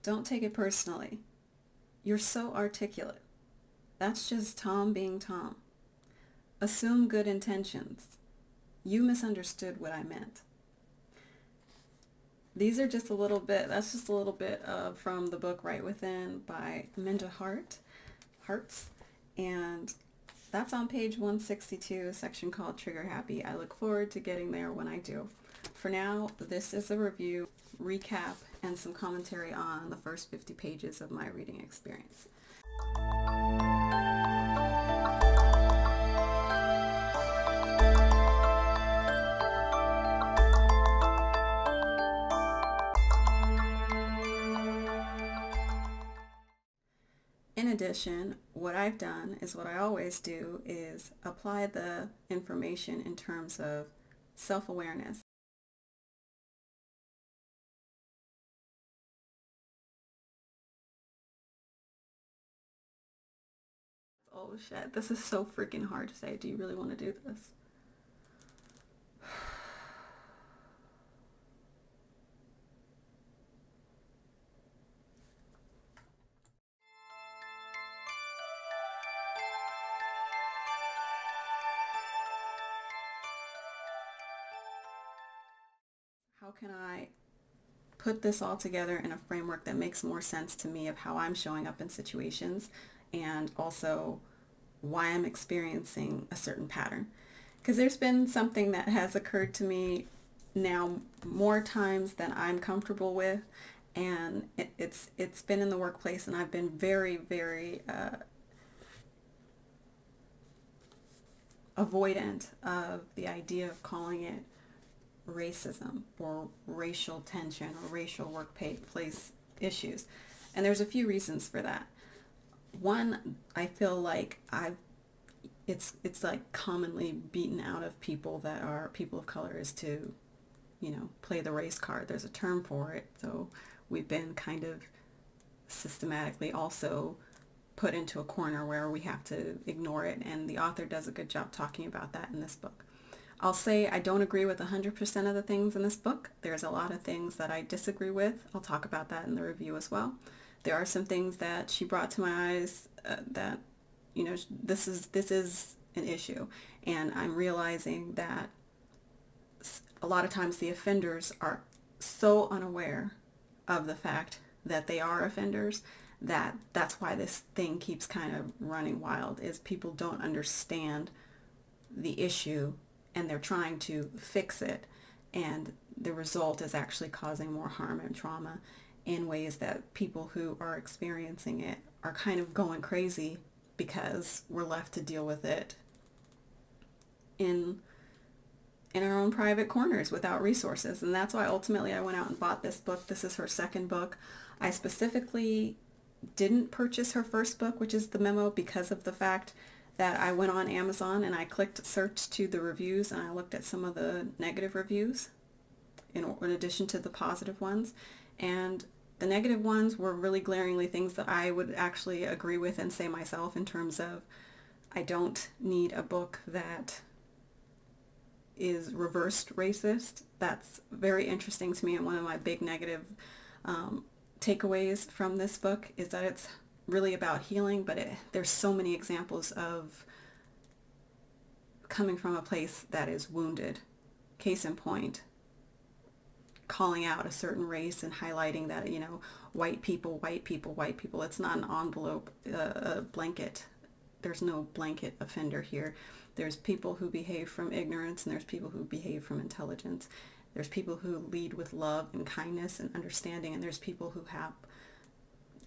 Don't take it personally. You're so articulate. That's just Tom being Tom. Assume good intentions. You misunderstood what I meant. These are just a little bit, that's just a little bit from the book Right Within by Minda Harts. And that's on page 162, a section called Trigger Happy. I look forward to getting there when I do. For now, this is a review, recap, and some commentary on the first 50 pages of my reading experience. In addition, what I've done is what I always do is apply the information in terms of self-awareness. Oh shit, this is so freaking hard to say. Do you really want to do this? How can I put this all together in a framework that makes more sense to me of how I'm showing up in situations and also why I'm experiencing a certain pattern? Because there's been something that has occurred to me now more times than I'm comfortable with, and it's been in the workplace, and I've been very avoidant of the idea of calling it racism or racial tension or racial workplace issues. And there's a few reasons for that. One, I feel like it's like commonly beaten out of people that are people of color is to, play the race card. There's a term for it. So we've been kind of systematically also put into a corner where we have to ignore it. And the author does a good job talking about that in this book. I'll say I don't agree with 100% of the things in this book. There's a lot of things that I disagree with. I'll talk about that in the review as well. There are some things that she brought to my eyes that, this is an issue. And I'm realizing that a lot of times the offenders are so unaware of the fact that they are offenders that that's why this thing keeps kind of running wild, is people don't understand the issue and they're trying to fix it, and the result is actually causing more harm and trauma in ways that people who are experiencing it are kind of going crazy because we're left to deal with it in our own private corners without resources. And that's why ultimately I went out and bought this book. This is her second book. I specifically didn't purchase her first book, which is The Memo, because of the fact that I went on Amazon and I clicked search to the reviews, and I looked at some of the negative reviews in addition to the positive ones. And the negative ones were really glaringly things that I would actually agree with and say myself, in terms of I don't need a book that is reversed racist. That's very interesting to me, and one of my big negative takeaways from this book is that it's really about healing, but there's so many examples of coming from a place that is wounded. Case in point, calling out a certain race and highlighting that, white people, white people, white people. It's not an envelope, a blanket. There's no blanket offender here. There's people who behave from ignorance, and there's people who behave from intelligence. There's people who lead with love and kindness and understanding, and there's people who have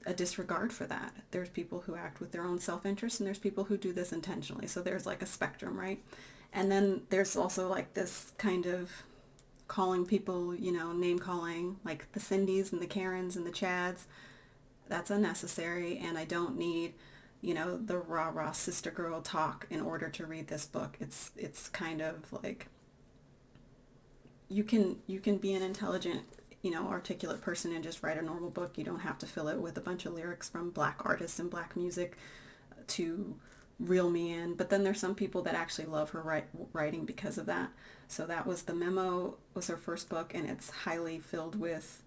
a disregard for that. There's people who act with their own self-interest, and there's people who do this intentionally. So there's like a spectrum, right? And then there's also like this kind of calling people, name calling, like the Cindys and the Karens and the Chads. That's unnecessary, and I don't need, the rah-rah sister girl talk in order to read this book. It's kind of like you can be an intelligent, articulate person and just write a normal book. You don't have to fill it with a bunch of lyrics from black artists and black music to reel me in. But then there's some people that actually love her writing because of that. So that was The Memo, was her first book, and it's highly filled with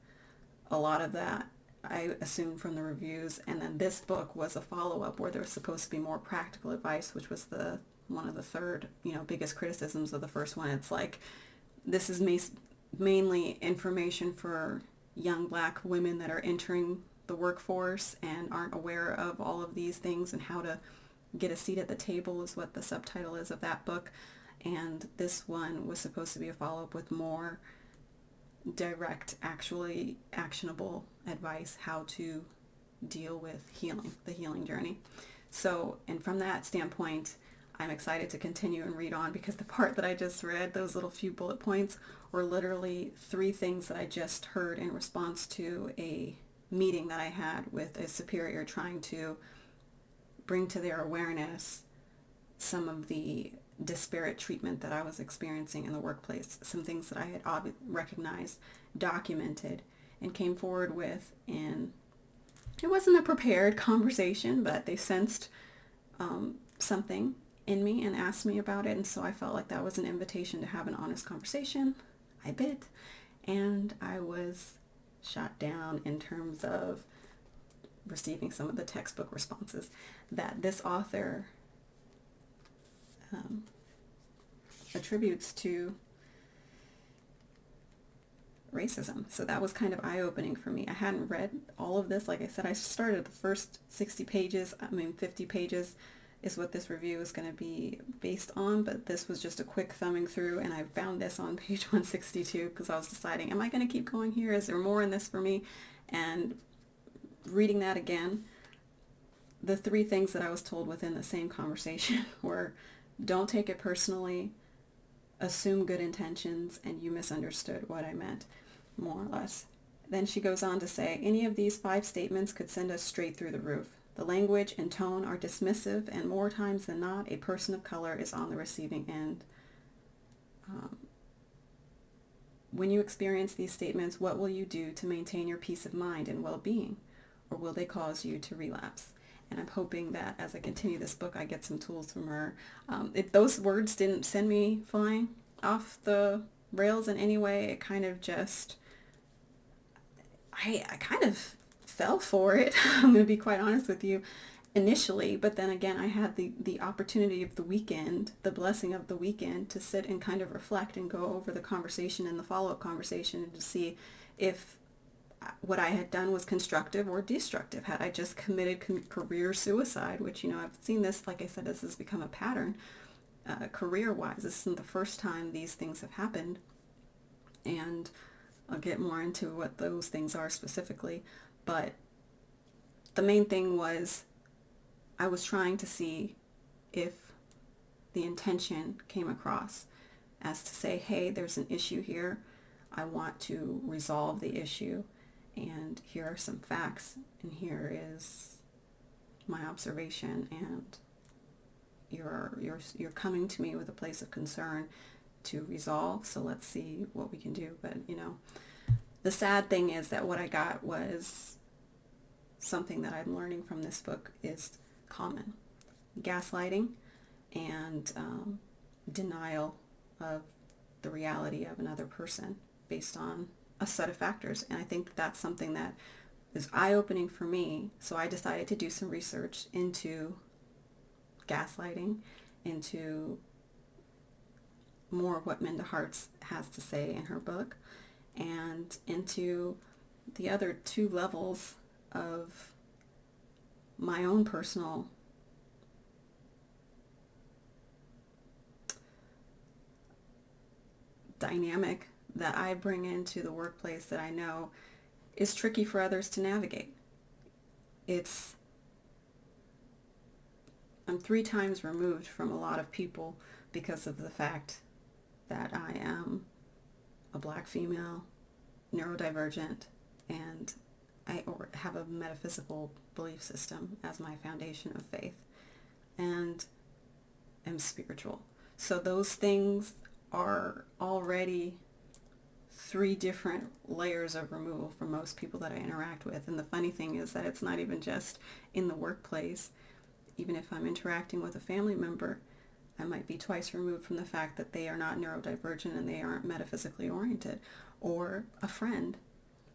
a lot of that. I assumed from the reviews. And then this book was a follow-up where there was supposed to be more practical advice, which was the one of the third, biggest criticisms of the first one. It's like, this is mainly information for young Black women that are entering the workforce and aren't aware of all of these things, and how to get a seat at the table is what the subtitle is of that book. And this one was supposed to be a follow-up with more direct, actually actionable advice, how to deal with healing, the healing journey. So, and from that standpoint, I'm excited to continue and read on, because the part that I just read, those little few bullet points, were literally 3 things that I just heard in response to a meeting that I had with a superior, trying to bring to their awareness some of the disparate treatment that I was experiencing in the workplace, some things that I had recognized, documented, and came forward with. And it wasn't a prepared conversation, but they sensed something in me and asked me about it. And so I felt like that was an invitation to have an honest conversation. I bit, and I was shot down in terms of receiving some of the textbook responses that this author attributes to racism. So that was kind of eye-opening for me. I hadn't read all of this. Like I said, I started the first 50 pages is what this review is going to be based on, but this was just a quick thumbing through, and I found this on page 162 because I was deciding, am I going to keep going here? Is there more in this for me? And reading that again, the 3 things that I was told within the same conversation were, don't take it personally, assume good intentions, and you misunderstood what I meant, more or less. Then she goes on to say, any of these 5 statements could send us straight through the roof. The language and tone are dismissive, and more times than not, a person of color is on the receiving end. When you experience these statements, what will you do to maintain your peace of mind and well-being? Or will they cause you to relapse? And I'm hoping that as I continue this book, I get some tools from her. If those words didn't send me flying off the rails in any way, it kind of just, I kind of fell for it. I'm going to be quite honest with you initially, but then again, I had the opportunity of the weekend, the blessing of the weekend, to sit and kind of reflect and go over the conversation and the follow-up conversation, and to see if what I had done was constructive or destructive. Had I just committed career suicide, which, I've seen this, like I said, this has become a pattern career-wise. This isn't the first time these things have happened, and I'll get more into what those things are specifically. But the main thing was, I was trying to see if the intention came across as to say, hey, there's an issue here. I want to resolve the issue, and here are some facts, and here is my observation, and you're coming to me with a place of concern to resolve, so let's see what we can do. But the sad thing is that what I got was something that I'm learning from this book is common: gaslighting and denial of the reality of another person based on a set of factors. And I think that's something that is eye-opening for me. So I decided to do some research into gaslighting, into more of what Minda Harts has to say in her book, and into the other 2 levels of my own personal dynamic that I bring into the workplace that I know is tricky for others to navigate. I'm 3 times removed from a lot of people because of the fact that I am a Black female, neurodivergent, and I have a metaphysical belief system as my foundation of faith, and am spiritual. So those things are already 3 different layers of removal from most people that I interact with. And the funny thing is that it's not even just in the workplace. Even if I'm interacting with a family member, I might be twice removed from the fact that they are not neurodivergent and they aren't metaphysically oriented, or a friend,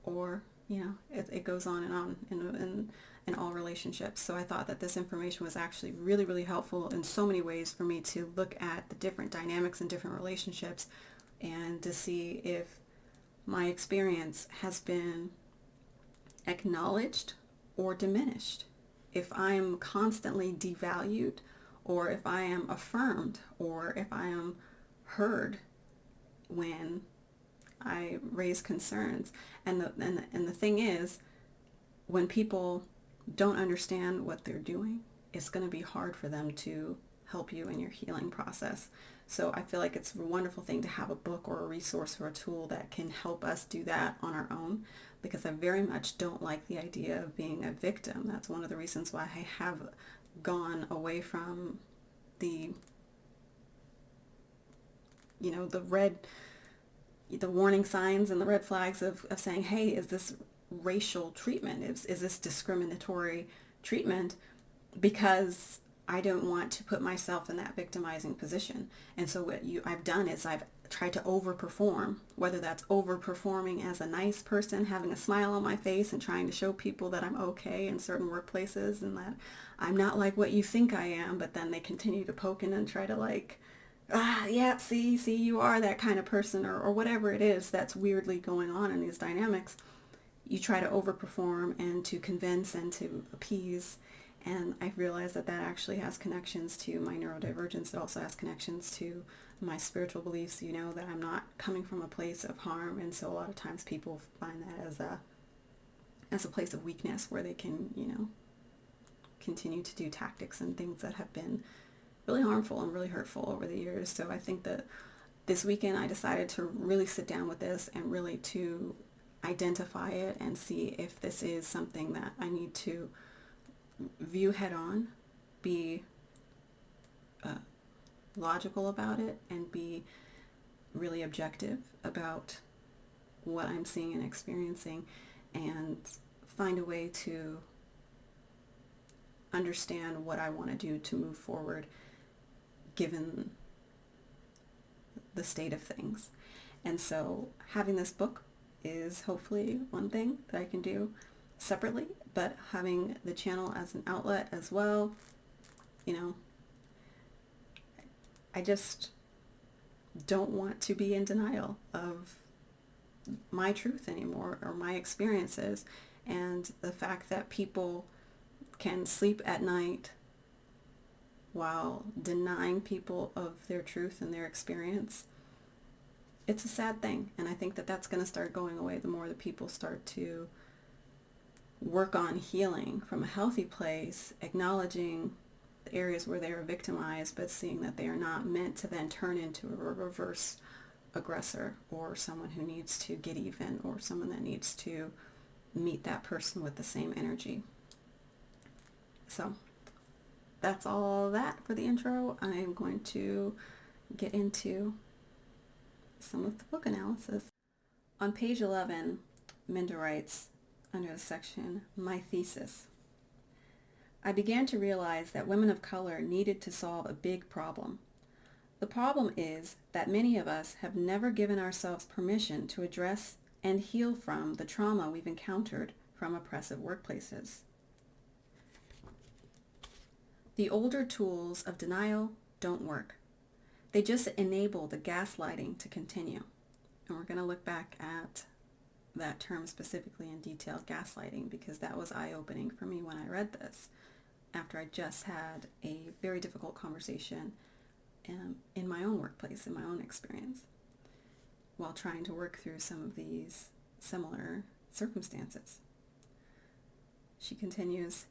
or it goes on and on in all relationships. So I thought that this information was actually really, really helpful in so many ways for me to look at the different dynamics in different relationships and to see if my experience has been acknowledged or diminished. If I'm constantly devalued, or if I am affirmed, or if I am heard when I raise concerns. And the thing is, when people don't understand what they're doing, it's going to be hard for them to help you in your healing process. So I feel like it's a wonderful thing to have a book or a resource or a tool that can help us do that on our own, because I very much don't like the idea of being a victim. That's one of the reasons why I have gone away from the, the warning signs and the red flags of saying, hey, is this racial treatment? Is this discriminatory treatment? Because I don't want to put myself in that victimizing position. And so what I've done is I've tried to overperform, whether that's overperforming as a nice person, having a smile on my face and trying to show people that I'm okay in certain workplaces and that I'm not like what you think I am, but then they continue to poke in and try to yeah, see, you are that kind of person, or whatever it is that's weirdly going on in these dynamics. You try to overperform and to convince and to appease. And I realized that actually has connections to my neurodivergence. It also has connections to my spiritual beliefs, that I'm not coming from a place of harm. And so a lot of times people find that as a place of weakness where they can, continue to do tactics and things that have been really harmful and really hurtful over the years. So I think that this weekend I decided to really sit down with this and really to identify it and see if this is something that I need to view head on, be logical about it, and be really objective about what I'm seeing and experiencing, and find a way to understand what I want to do to move forward given the state of things. And so having this book is hopefully one thing that I can do separately, but having the channel as an outlet as well, I just don't want to be in denial of my truth anymore, or my experiences, and the fact that people can sleep at night while denying people of their truth and their experience. It's a sad thing, and I think that that's going to start going away the more that people start to work on healing from a healthy place, acknowledging the areas where they are victimized, but seeing that they are not meant to then turn into a reverse aggressor, or someone who needs to get even, or someone that needs to meet that person with the same energy. So that's all that for the intro. I am going to get into some of the book analysis. On page 11, Minda writes, under the section, My Thesis, I began to realize that women of color needed to solve a big problem. The problem is that many of us have never given ourselves permission to address and heal from the trauma we've encountered from oppressive workplaces. The older tools of denial don't work. They just enable the gaslighting to continue. And we're going to look back at that term specifically in detail, gaslighting, because that was eye-opening for me when I read this, after I just had a very difficult conversation in my own workplace, in my own experience, while trying to work through some of these similar circumstances. She continues,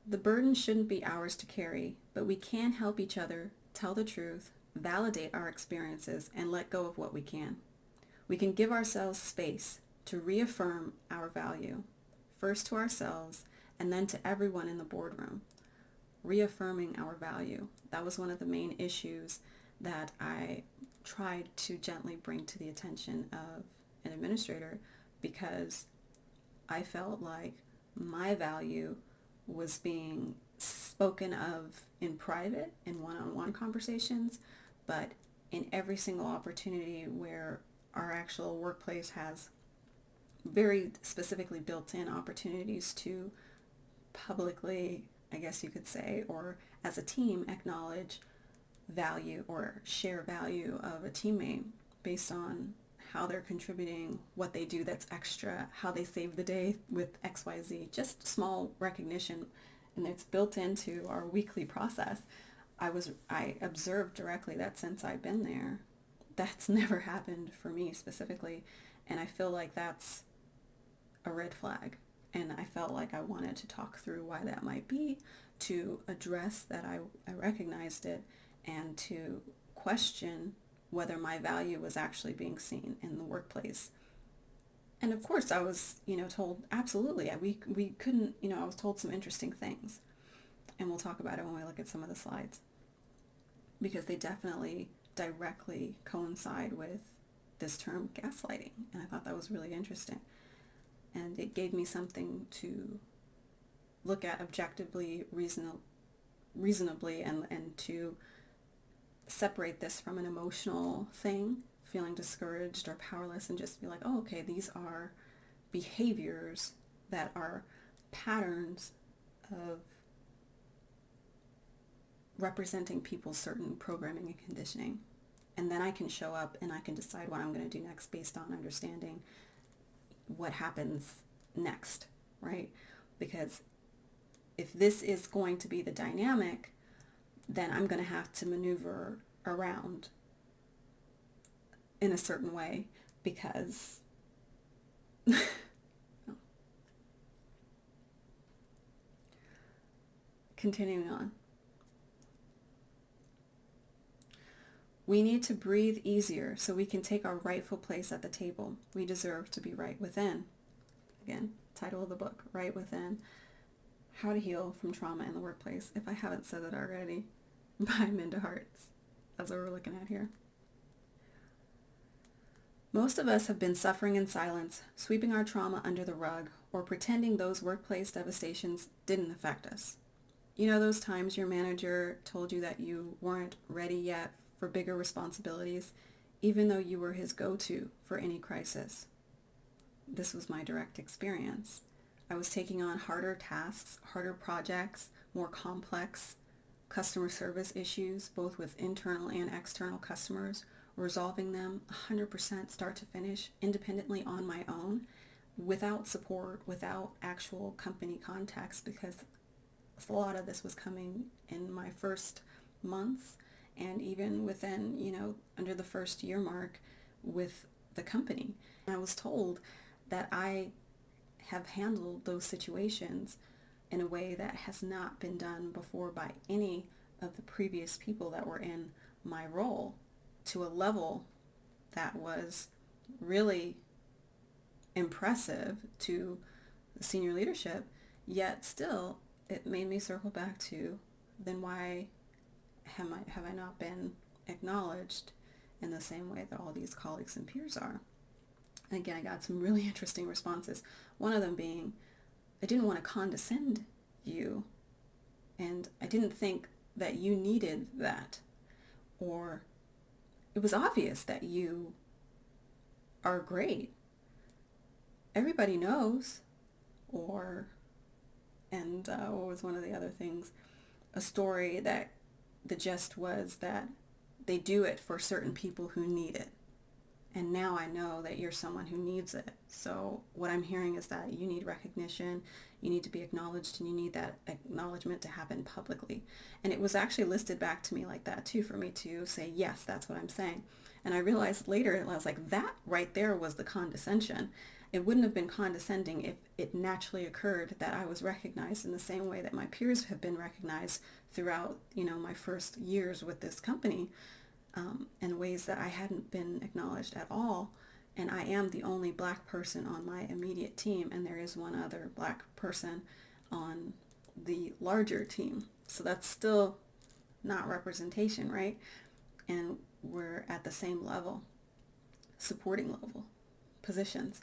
the burden shouldn't be ours to carry, but we can help each other tell the truth, validate our experiences, and let go of what we can. We can give ourselves space to reaffirm our value, first to ourselves and then to everyone in the boardroom. Reaffirming our value. That was one of the main issues that I tried to gently bring to the attention of an administrator, because I felt like my value was being spoken of in private, in one-on-one conversations, but in every single opportunity where our actual workplace has very specifically built in opportunities to publicly, I guess you could say, or as a team, acknowledge value or share value of a teammate based on how they're contributing, what they do that's extra, how they save the day with XYZ, just small recognition. And it's built into our weekly process. I observed directly that since I've been there, that's never happened for me specifically. And I feel like that's a red flag. And I felt like I wanted to talk through why that might be, to address that I recognized it, and to question whether my value was actually being seen in the workplace. And of course I was, told absolutely. We couldn't, I was told some interesting things. And we'll talk about it when we look at some of the slides, because they definitely directly coincide with this term gaslighting. And I thought that was really interesting. And it gave me something to look at objectively, reasonably, and to separate this from an emotional thing, feeling discouraged or powerless, and just be like, oh, okay, these are behaviors that are patterns of representing people's certain programming and conditioning. And then I can show up and I can decide what I'm going to do next based on understanding what happens next, right? Because if this is going to be the dynamic, then I'm going to have to maneuver around in a certain way, because continuing on. We need to breathe easier so we can take our rightful place at the table. We deserve to be right within. Again, title of the book, Right Within. How to Heal from Trauma in the Workplace, if I haven't said it already, by Minda Harts. That's what we're looking at here. Most of us have been suffering in silence, sweeping our trauma under the rug, or pretending those workplace devastations didn't affect us. You know those times your manager told you that you weren't ready yet for bigger responsibilities, even though you were his go-to for any crisis? This was my direct experience. I was taking on harder tasks, harder projects, more complex customer service issues, both with internal and external customers, resolving them 100% start to finish independently on my own, without support, without actual company context, because a lot of this was coming in my first months, and even within, under the first year mark with the company. And I was told that I have handled those situations in a way that has not been done before by any of the previous people that were in my role, to a level that was really impressive to the senior leadership. Yet still, it made me circle back to, then why have I not been acknowledged in the same way that all these colleagues and peers are? And again, I got some really interesting responses. One of them being, I didn't want to condescend you, and I didn't think that you needed that. Or, it was obvious that you are great. Everybody knows. Or, and what was one of the other things? A story that the gist was that they do it for certain people who need it. And now I know that you're someone who needs it. So what I'm hearing is that you need recognition, you need to be acknowledged, and you need that acknowledgement to happen publicly. And it was actually listed back to me like that too, for me to say, yes, that's what I'm saying. And I realized later, I was like, that right there was the condescension. It wouldn't have been condescending if it naturally occurred that I was recognized in the same way that my peers have been recognized throughout, my first years with this company. In ways that I hadn't been acknowledged at all. And I am the only Black person on my immediate team, and there is one other Black person on the larger team. So that's still not representation, right? And we're at the same level, supporting level positions.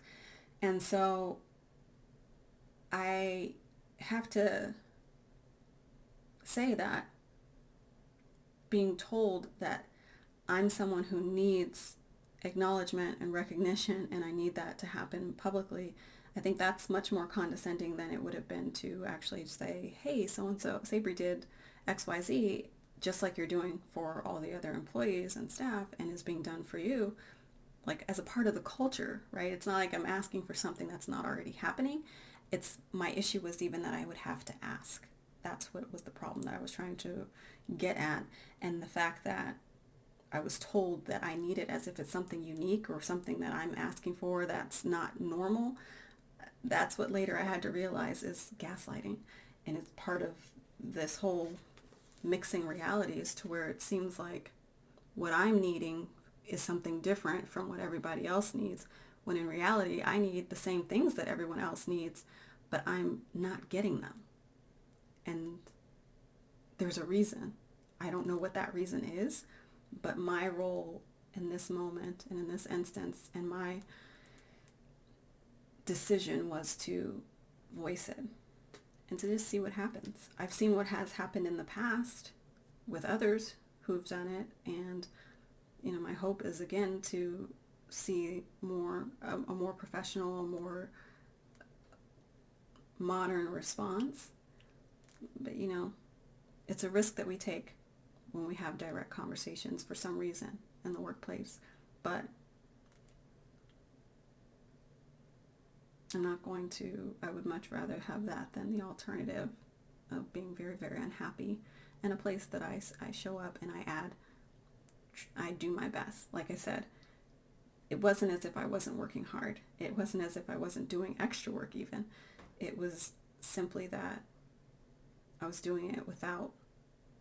And so I have to say that being told that I'm someone who needs acknowledgement and recognition, and I need that to happen publicly, I think that's much more condescending than it would have been to actually say, hey, so-and-so, Sabri did XYZ, just like you're doing for all the other employees and staff and is being done for you, like as a part of the culture, right? It's not like I'm asking for something that's not already happening. It's my issue was even that I would have to ask. That's what was the problem that I was trying to get at. And the fact that I was told that I need it as if it's something unique or something that I'm asking for that's not normal. That's what later I had to realize is gaslighting. And it's part of this whole mixing realities to where it seems like what I'm needing is something different from what everybody else needs, when in reality I need the same things that everyone else needs, but I'm not getting them. And there's a reason. I don't know what that reason is, but my role in this moment and in this instance and my decision was to voice it and to just see what happens. I've seen what has happened in the past with others who've done it, and my hope is again to see a more professional, a more modern response. But it's a risk that we take when we have direct conversations for some reason in the workplace. But I would much rather have that than the alternative of being very, very unhappy in a place that I show up and I do my best. Like I said, it wasn't as if I wasn't working hard. It wasn't as if I wasn't doing extra work even. It was simply that I was doing it without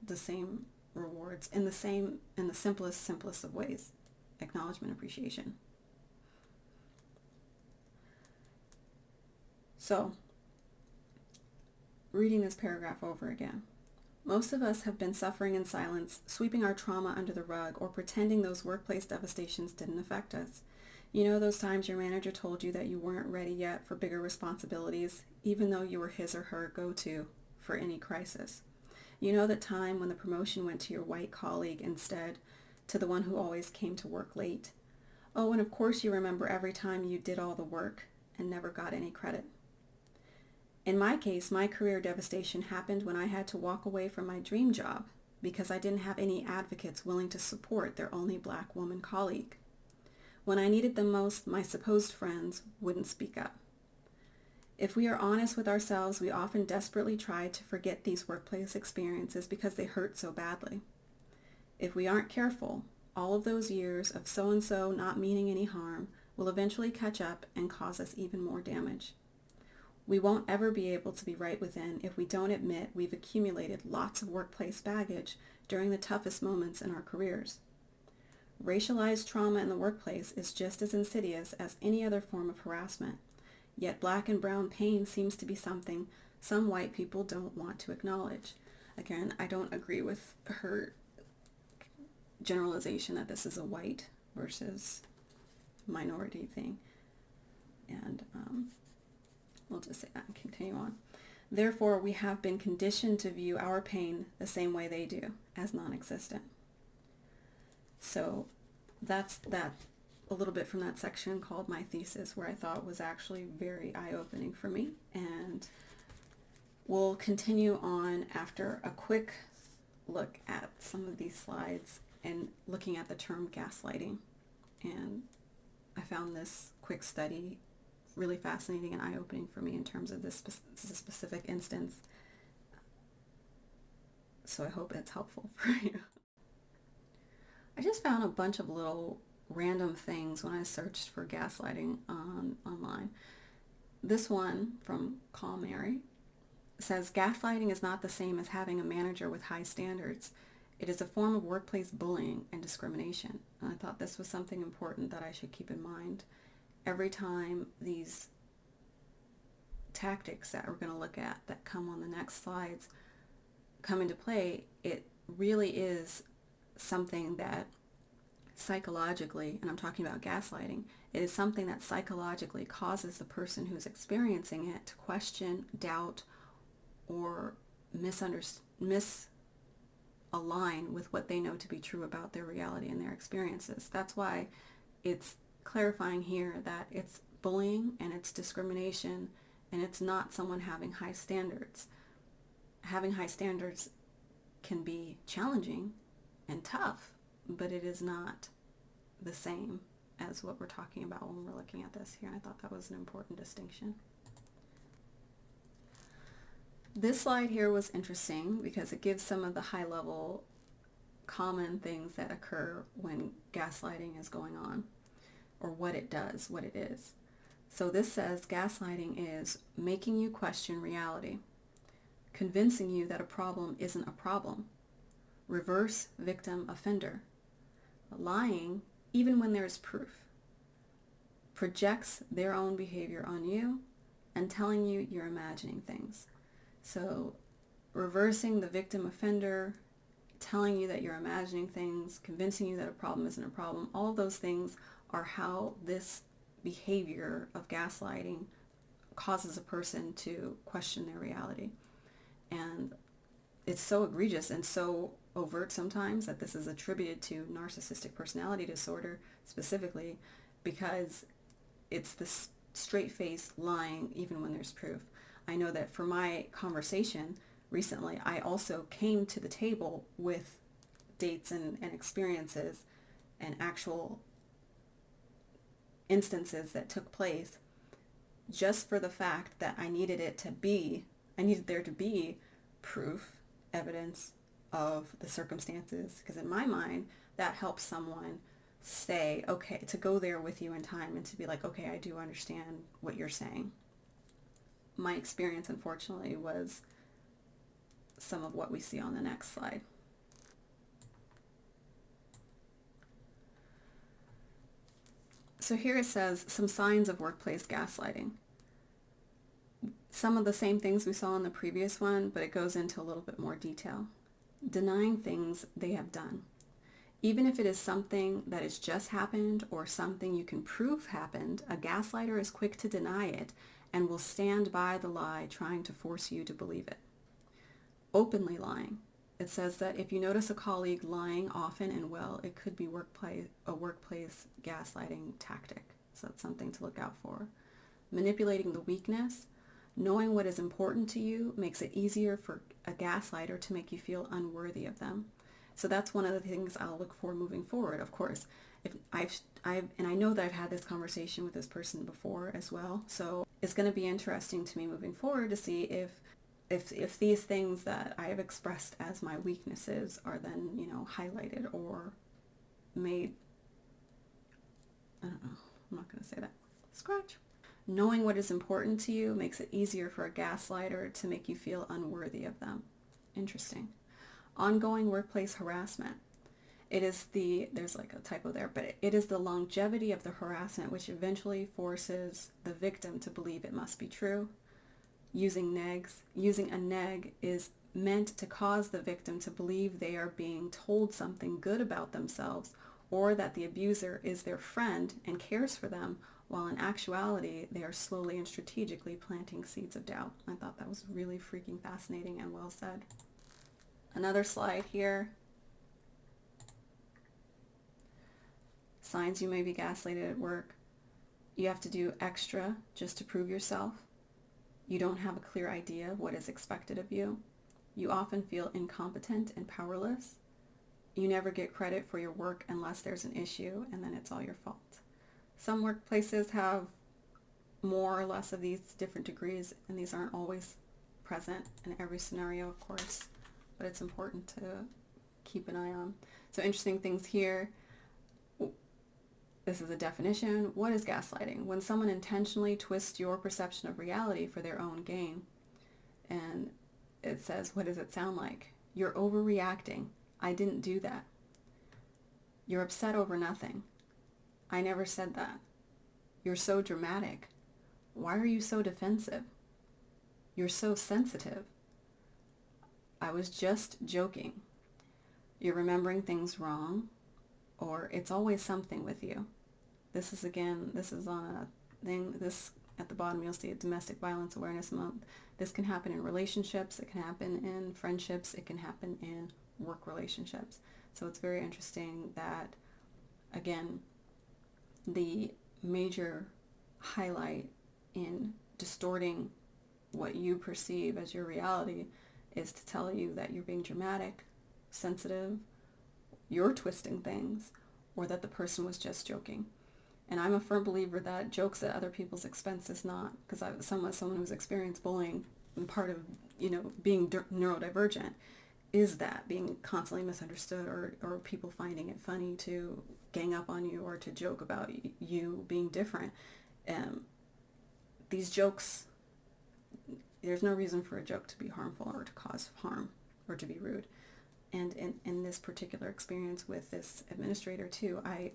the same rewards in the simplest of ways. Acknowledgement, appreciation. So, reading this paragraph over again. Most of us have been suffering in silence, sweeping our trauma under the rug, or pretending those workplace devastations didn't affect us. Those times your manager told you that you weren't ready yet for bigger responsibilities, even though you were his or her go-to for any crisis. That time when the promotion went to your white colleague instead, to the one who always came to work late. Oh, and of course you remember every time you did all the work and never got any credit. In my case, my career devastation happened when I had to walk away from my dream job because I didn't have any advocates willing to support their only black woman colleague. When I needed them most, my supposed friends wouldn't speak up. If we are honest with ourselves, we often desperately try to forget these workplace experiences because they hurt so badly. If we aren't careful, all of those years of so-and-so not meaning any harm will eventually catch up and cause us even more damage. We won't ever be able to be right within if we don't admit we've accumulated lots of workplace baggage during the toughest moments in our careers. Racialized trauma in the workplace is just as insidious as any other form of harassment, yet black and brown pain seems to be something some white people don't want to acknowledge. Again, I don't agree with her generalization that this is a white versus minority thing. And we'll just say that and continue on. Therefore, we have been conditioned to view our pain the same way they do, as non-existent. So that's that, a little bit from that section called My Thesis, where I thought was actually very eye-opening for me. And we'll continue on after a quick look at some of these slides and looking at the term gaslighting. And I found this quick study really fascinating and eye-opening for me in terms of this specific instance. So I hope it's helpful for you. I just found a bunch of little random things when I searched for gaslighting online. This one from Call Mary says, gaslighting is not the same as having a manager with high standards. It is a form of workplace bullying and discrimination. And I thought this was something important that I should keep in mind every time these tactics that we're going to look at that come on the next slides come into play. It really is something that psychologically, and I'm talking about gaslighting, it is something that psychologically causes the person who's experiencing it to question, doubt, or misalign with what they know to be true about their reality and their experiences. That's why it's clarifying here that it's bullying and it's discrimination, and it's not someone having high standards. Having high standards can be challenging and tough, but it is not the same as what we're talking about when we're looking at this here. And I thought that was an important distinction. This slide here was interesting because it gives some of the high-level common things that occur when gaslighting is going on, or what it does, what it is. So this says gaslighting is making you question reality, convincing you that a problem isn't a problem, reverse victim offender, lying even when there is proof, projects their own behavior on you, and telling you you're imagining things. So reversing the victim offender, telling you that you're imagining things, convincing you that a problem isn't a problem, all of those things are how this behavior of gaslighting causes a person to question their reality. And it's so egregious and so overt sometimes that this is attributed to narcissistic personality disorder specifically, because it's this straight-faced lying even when there's proof. I know that for my conversation recently, I also came to the table with dates and experiences and actual instances that took place, just for the fact that I needed there to be proof, evidence of the circumstances, because in my mind that helps someone say, okay, to go there with you in time and to be like, okay, I do understand what you're saying. My experience, unfortunately, was some of what we see on the next slide. So here it says some signs of workplace gaslighting. Some of the same things we saw in the previous one, but it goes into a little bit more detail. Denying things they have done. Even if it is something that has just happened or something you can prove happened, a gaslighter is quick to deny it and will stand by the lie, trying to force you to believe it. Openly lying. It says that if you notice a colleague lying often and well, it could be a workplace gaslighting tactic. So that's something to look out for. Manipulating the weakness. Knowing what is important to you makes it easier for a gaslighter to make you feel unworthy of them. So that's one of the things I'll look for moving forward. Of course, if and I know that I've had this conversation with this person before as well. So it's going to be interesting to me moving forward to see if these things that I have expressed as my weaknesses are then, highlighted or made, I don't know, I'm not going to say that. Scratch. Knowing what is important to you makes it easier for a gaslighter to make you feel unworthy of them. Interesting. Ongoing workplace harassment. There's like a typo there, but it is the longevity of the harassment which eventually forces the victim to believe it must be true. Using a neg is meant to cause the victim to believe they are being told something good about themselves, or that the abuser is their friend and cares for them, while in actuality they are slowly and strategically planting seeds of doubt. I thought that was really freaking fascinating and well said. Another slide here. Signs you may be gaslighted at work. You have to do extra just to prove yourself. You don't have a clear idea of what is expected of you. You often feel incompetent and powerless. You never get credit for your work unless there's an issue, and then it's all your fault. Some workplaces have more or less of these different degrees, and these aren't always present in every scenario, of course, but it's important to keep an eye on. So interesting things here. This is a definition. What is gaslighting? When someone intentionally twists your perception of reality for their own gain. And it says, what does it sound like? You're overreacting. I didn't do that. You're upset over nothing. I never said that. You're so dramatic. Why are you so defensive? You're so sensitive. I was just joking. You're remembering things wrong, or it's always something with you. This is on a thing, at the bottom you'll see a Domestic Violence Awareness Month. This can happen in relationships, it can happen in friendships, it can happen in work relationships. So it's very interesting that, again, the major highlight in distorting what you perceive as your reality is to tell you that you're being dramatic, sensitive, you're twisting things, or that the person was just joking. And I'm a firm believer that jokes at other people's expense is not, because I'm someone who's experienced bullying, and part of, being neurodivergent is that being constantly misunderstood, or people finding it funny to gang up on you or to joke about you being different. These jokes, there's no reason for a joke to be harmful or to cause harm or to be rude. And in this particular experience with this administrator too, I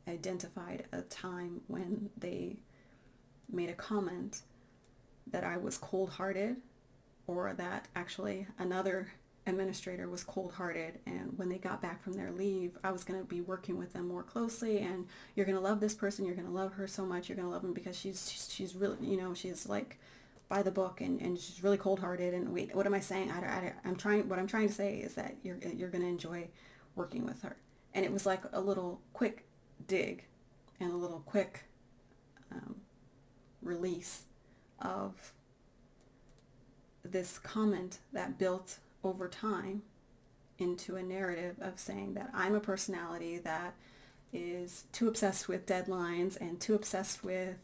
identified a time when they made a comment that I was cold-hearted, or that actually another administrator was cold-hearted, and when they got back from their leave, I was going to be working with them more closely, and you're going to love this person, you're going to love her so much, you're going to love them because she's really, she's like by the book, and she's really cold-hearted. And wait, what am I saying? What I'm trying to say is that you're going to enjoy working with her. And it was like a little quick dig and a little quick release of this comment that built over time into a narrative of saying that I'm a personality that is too obsessed with deadlines and too obsessed with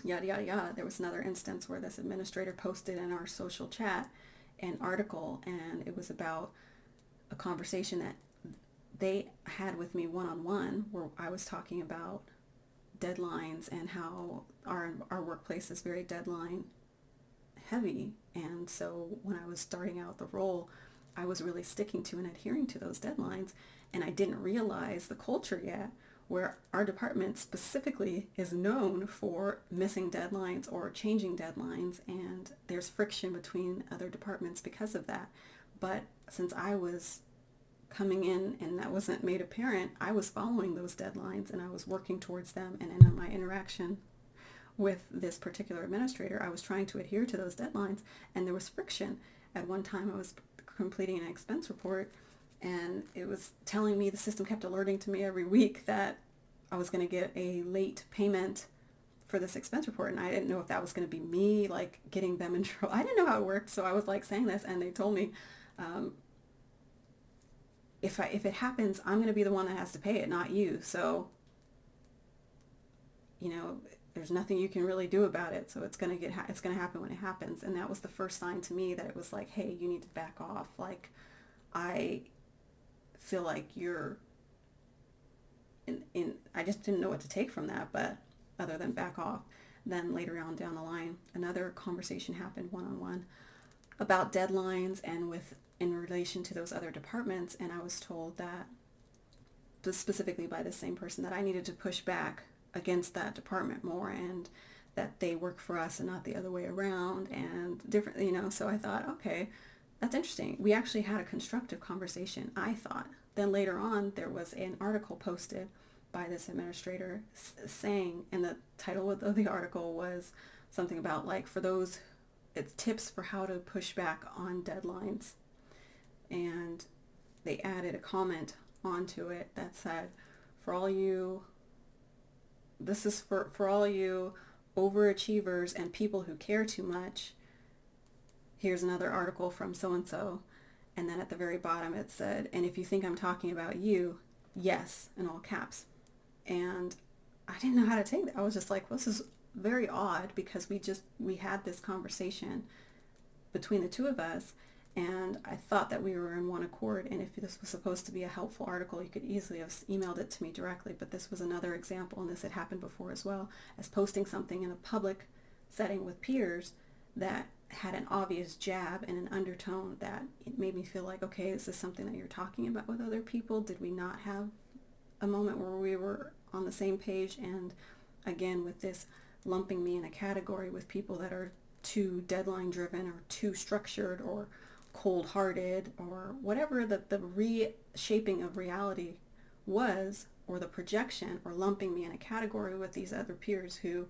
yada yada yada. There was another instance where this administrator posted in our social chat an article, and it was about a conversation that they had with me one-on-one, where I was talking about deadlines and how our workplace is very deadline heavy. And so when I was starting out the role, I was really sticking to and adhering to those deadlines, and I didn't realize the culture yet, where our department specifically is known for missing deadlines or changing deadlines, and there's friction between other departments because of that. But since I was coming in and that wasn't made apparent, I was following those deadlines and I was working towards them, and in my interaction with this particular administrator, I was trying to adhere to those deadlines, and there was friction. At one time I was completing an expense report, and it was telling me, the system kept alerting to me every week that I was going to get a late payment for this expense report, and I didn't know if that was going to be me like getting them in trouble. I didn't know how it worked, so I was like saying this, and they told me, if it happens, I'm going to be the one that has to pay it, not you. So, there's nothing you can really do about it. So it's going to happen when it happens. And that was the first sign to me that it was like, hey, you need to back off. Like, I feel like you're I just didn't know what to take from that, but other than back off. Then later on down the line, another conversation happened one-on-one about deadlines and in relation to those other departments. And I was told that, specifically by the same person, that I needed to push back against that department more, and that they work for us and not the other way around, and different, so I thought, okay, that's interesting. We actually had a constructive conversation, I thought. Then later on, there was an article posted by this administrator saying, and the title of the article was something about like, it's tips for how to push back on deadlines. And they added a comment onto it that said, this is for all you overachievers and people who care too much, here's another article from so-and-so. And then at the very bottom it said, and if you think I'm talking about you, yes, in all caps. And I didn't know how to take that. I was just like, well, this is very odd, because we had this conversation between the two of us, and I thought that we were in one accord. And if this was supposed to be a helpful article, you could easily have emailed it to me directly. But this was another example, and this had happened before as well, as posting something in a public setting with peers that had an obvious jab and an undertone that it made me feel like, okay, is this something that you're talking about with other people? Did we not have a moment where we were on the same page? And again, with this lumping me in a category with people that are too deadline driven or too structured or cold-hearted or whatever the reshaping of reality was, or the projection, or lumping me in a category with these other peers who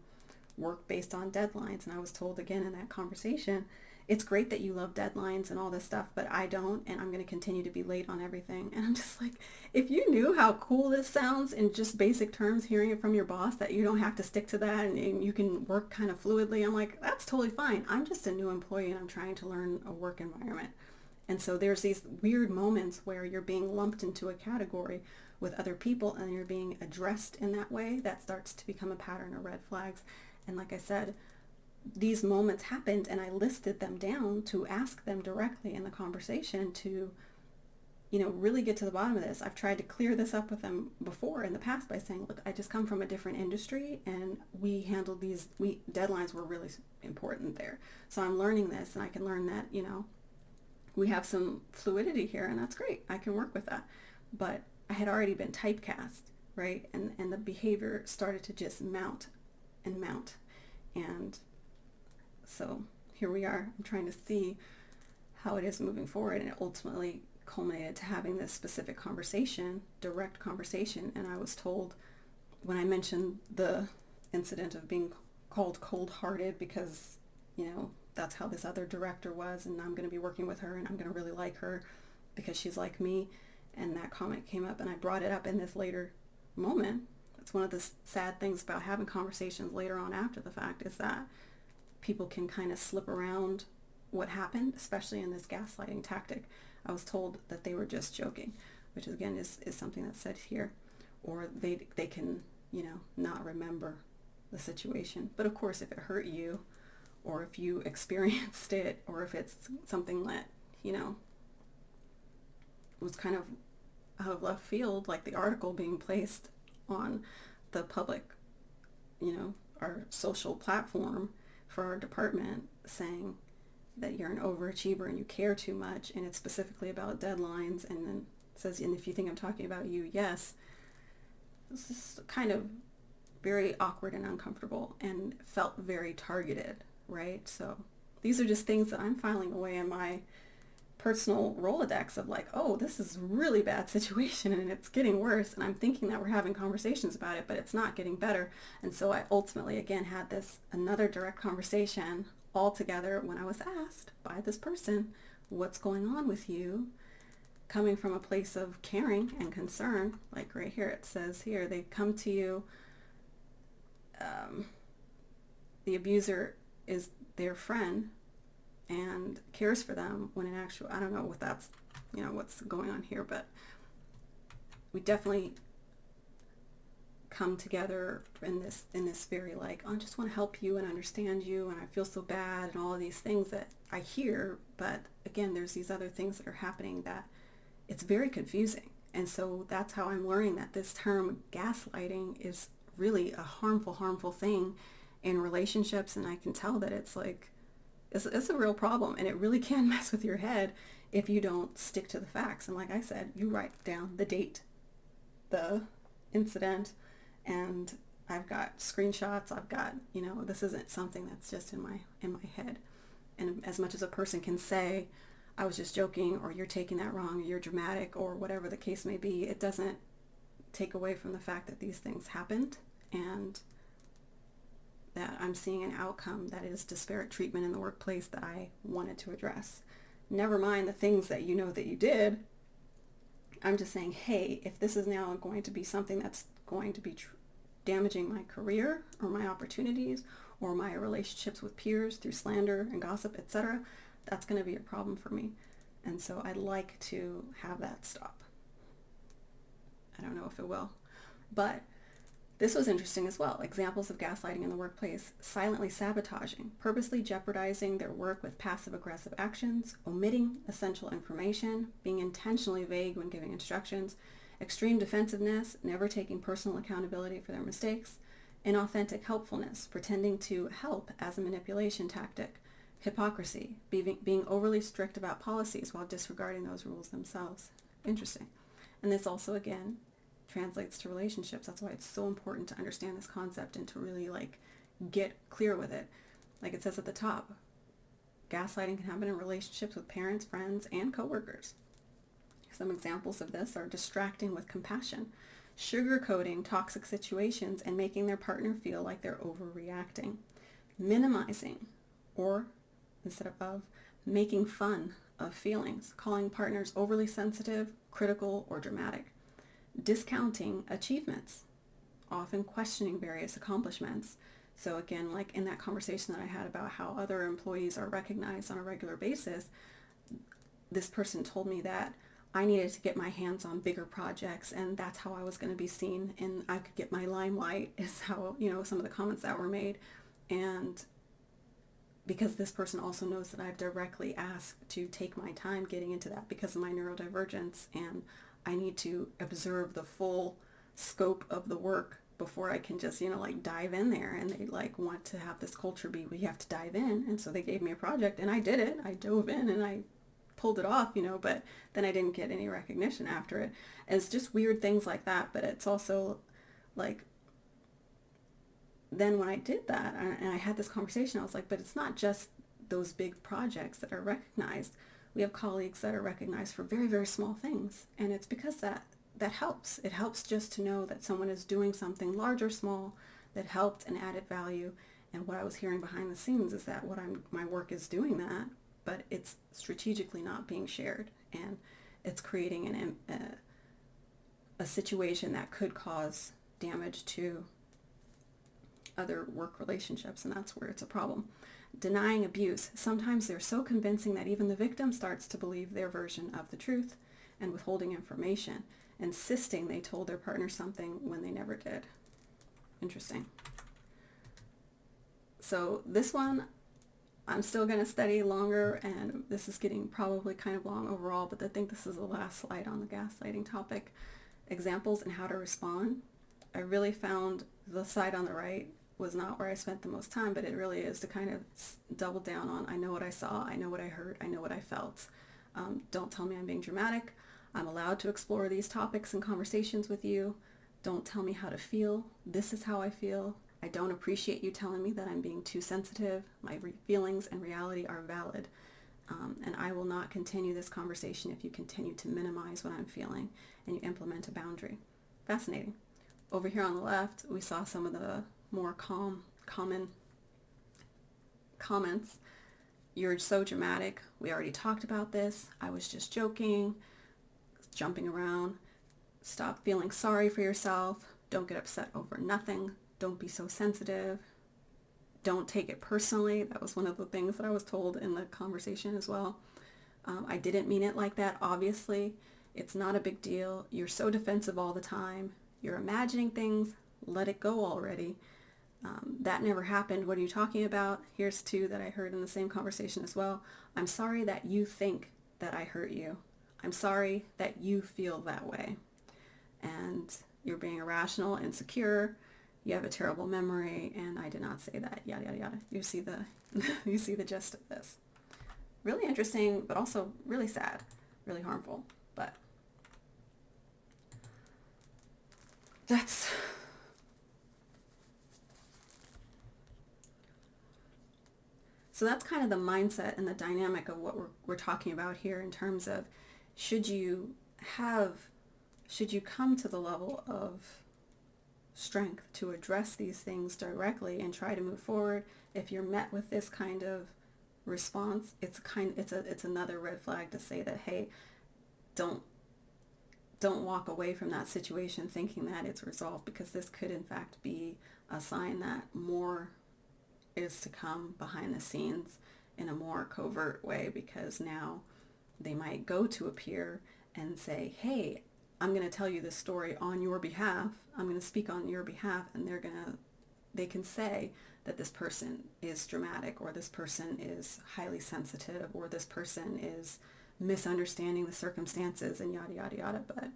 work based on deadlines. And I was told again in that conversation, it's great that you love deadlines and all this stuff, but I don't, and I'm going to continue to be late on everything. And I'm just like, if you knew how cool this sounds in just basic terms, hearing it from your boss, that you don't have to stick to that and you can work kind of fluidly, I'm like, that's totally fine. I'm just a new employee and I'm trying to learn a work environment. And so there's these weird moments where you're being lumped into a category with other people and you're being addressed in that way. That starts to become a pattern of red flags. And like I said, these moments happened and I listed them down to ask them directly in the conversation to, really get to the bottom of this. I've tried to clear this up with them before in the past by saying, look, I just come from a different industry and we handled deadlines were really important there. So I'm learning this and I can learn that, we have some fluidity here and that's great. I can work with that. But I had already been typecast, right? And the behavior started to just mount and mount. And so here we are. I'm trying to see how it is moving forward. And it ultimately culminated to having this specific conversation, direct conversation. And I was told when I mentioned the incident of being called cold-hearted because, that's how this other director was, and I'm going to be working with her and I'm going to really like her because she's like me. And that comment came up and I brought it up in this later moment. That's one of the sad things about having conversations later on after the fact, is that people can kind of slip around what happened, especially in this gaslighting tactic. I was told that they were just joking, which again is something that's said here, or they can, not remember the situation. But of course, if it hurt you, or if you experienced it, or if it's something that, was kind of out of left field, like the article being placed on the public, our social platform for our department, saying that you're an overachiever and you care too much, and it's specifically about deadlines, and then it says, and if you think I'm talking about you, yes. This is kind of very awkward and uncomfortable and felt very targeted, right? So these are just things that I'm filing away in my personal Rolodex of like, oh, this is a really bad situation and it's getting worse, and I'm thinking that we're having conversations about it, but it's not getting better. And so I ultimately again had another direct conversation all together when I was asked by this person, what's going on with you, coming from a place of caring and concern. Like right here, it says here, they come to you, the abuser is their friend and cares for them, when in actual, I don't know what that's, what's going on here, but we definitely come together in this very like, I just want to help you and understand you, and I feel so bad, and all of these things that I hear. But again, there's these other things that are happening that it's very confusing. And so that's how I'm learning that this term gaslighting is really a harmful thing in relationships. And I can tell that it's like, it's a real problem, and it really can mess with your head if you don't stick to the facts. And like I said, you write down the date, the incident, and I've got screenshots. I've got, this isn't something that's just in my head. And as much as a person can say, I was just joking, or you're taking that wrong, or you're dramatic, or whatever the case may be, it doesn't take away from the fact that these things happened, and that I'm seeing an outcome that is disparate treatment in the workplace that I wanted to address. Never mind the things that that you did. I'm just saying, hey, if this is now going to be something that's going to be damaging my career or my opportunities or my relationships with peers through slander and gossip, etc., that's going to be a problem for me. And so I'd like to have that stop. I don't know if it will, but this was interesting as well. Examples of gaslighting in the workplace: silently sabotaging, purposely jeopardizing their work with passive-aggressive actions, omitting essential information, being intentionally vague when giving instructions, extreme defensiveness, never taking personal accountability for their mistakes, inauthentic helpfulness, pretending to help as a manipulation tactic, hypocrisy, being overly strict about policies while disregarding those rules themselves. Interesting. And this also, again, translates to relationships. That's why it's so important to understand this concept and to really get clear with it. Like it says at the top, gaslighting can happen in relationships with parents, friends, and coworkers. Some examples of this are distracting with compassion, sugarcoating toxic situations and making their partner feel like they're overreacting, minimizing, or instead of making fun of feelings, calling partners overly sensitive, critical, or dramatic, discounting achievements, often questioning various accomplishments. So again, like in that conversation that I had about how other employees are recognized on a regular basis, this person told me that I needed to get my hands on bigger projects, and that's how I was going to be seen, and I could get my limelight, is how, some of the comments that were made. And because this person also knows that I've directly asked to take my time getting into that because of my neurodivergence, and I need to observe the full scope of the work before I can just, dive in there. And they want to have this culture be, we have to dive in. And so they gave me a project and I did it. I dove in and I pulled it off, but then I didn't get any recognition after it. And it's just weird things like that. But it's also like, then when I did that and I had this conversation, I was like, but it's not just those big projects that are recognized. We have colleagues that are recognized for very, very small things. And it's because that helps. It helps just to know that someone is doing something large or small that helped and added value. And what I was hearing behind the scenes is that my work is doing that, but it's strategically not being shared, and it's creating a situation that could cause damage to other work relationships, and that's where it's a problem. Denying abuse. Sometimes they're so convincing that even the victim starts to believe their version of the truth, and withholding information, insisting they told their partner something when they never did. Interesting. So this one, I'm still going to study longer, and this is getting probably kind of long overall, but I think this is the last slide on the gaslighting topic. Examples and how to respond. I really found the slide on the right was not where I spent the most time, but it really is to kind of double down on, I know what I saw, I know what I heard, I know what I felt. Don't tell me I'm being dramatic. I'm allowed to explore these topics and conversations with you. Don't tell me how to feel. This is how I feel. I don't appreciate you telling me that I'm being too sensitive. My feelings and reality are valid. And I will not continue this conversation if you continue to minimize what I'm feeling and you implement a boundary. Fascinating. Over here on the left, we saw some of the more common comments. You're so dramatic. We already talked about this. I was just joking, jumping around. Stop feeling sorry for yourself. Don't get upset over nothing. Don't be so sensitive. Don't take it personally. That was one of the things that I was told in the conversation as well. I didn't mean it like that, obviously. It's not a big deal. You're so defensive all the time. You're imagining things. Let it go already. That never happened. What are you talking about? Here's two that I heard in the same conversation as well. I'm sorry that you think that I hurt you. I'm sorry that you feel that way. And you're being irrational, insecure. You have a terrible memory, and I did not say that, yada, yada, yada. You see the, you see the gist of this. Really interesting, but also really sad, really harmful. But that's, so that's kind of the mindset and the dynamic of what we're talking about here in terms of should you come to the level of strength to address these things directly and try to move forward. If you're met with this kind of response, it's another red flag to say that, hey, don't walk away from that situation thinking that it's resolved, because this could in fact be a sign that more is to come behind the scenes in a more covert way, because now they might go to a peer and say, hey, I'm going to tell you this story on your behalf. I'm going to speak on your behalf, and they can say that this person is dramatic, or this person is highly sensitive, or this person is misunderstanding the circumstances, and yada, yada, yada. But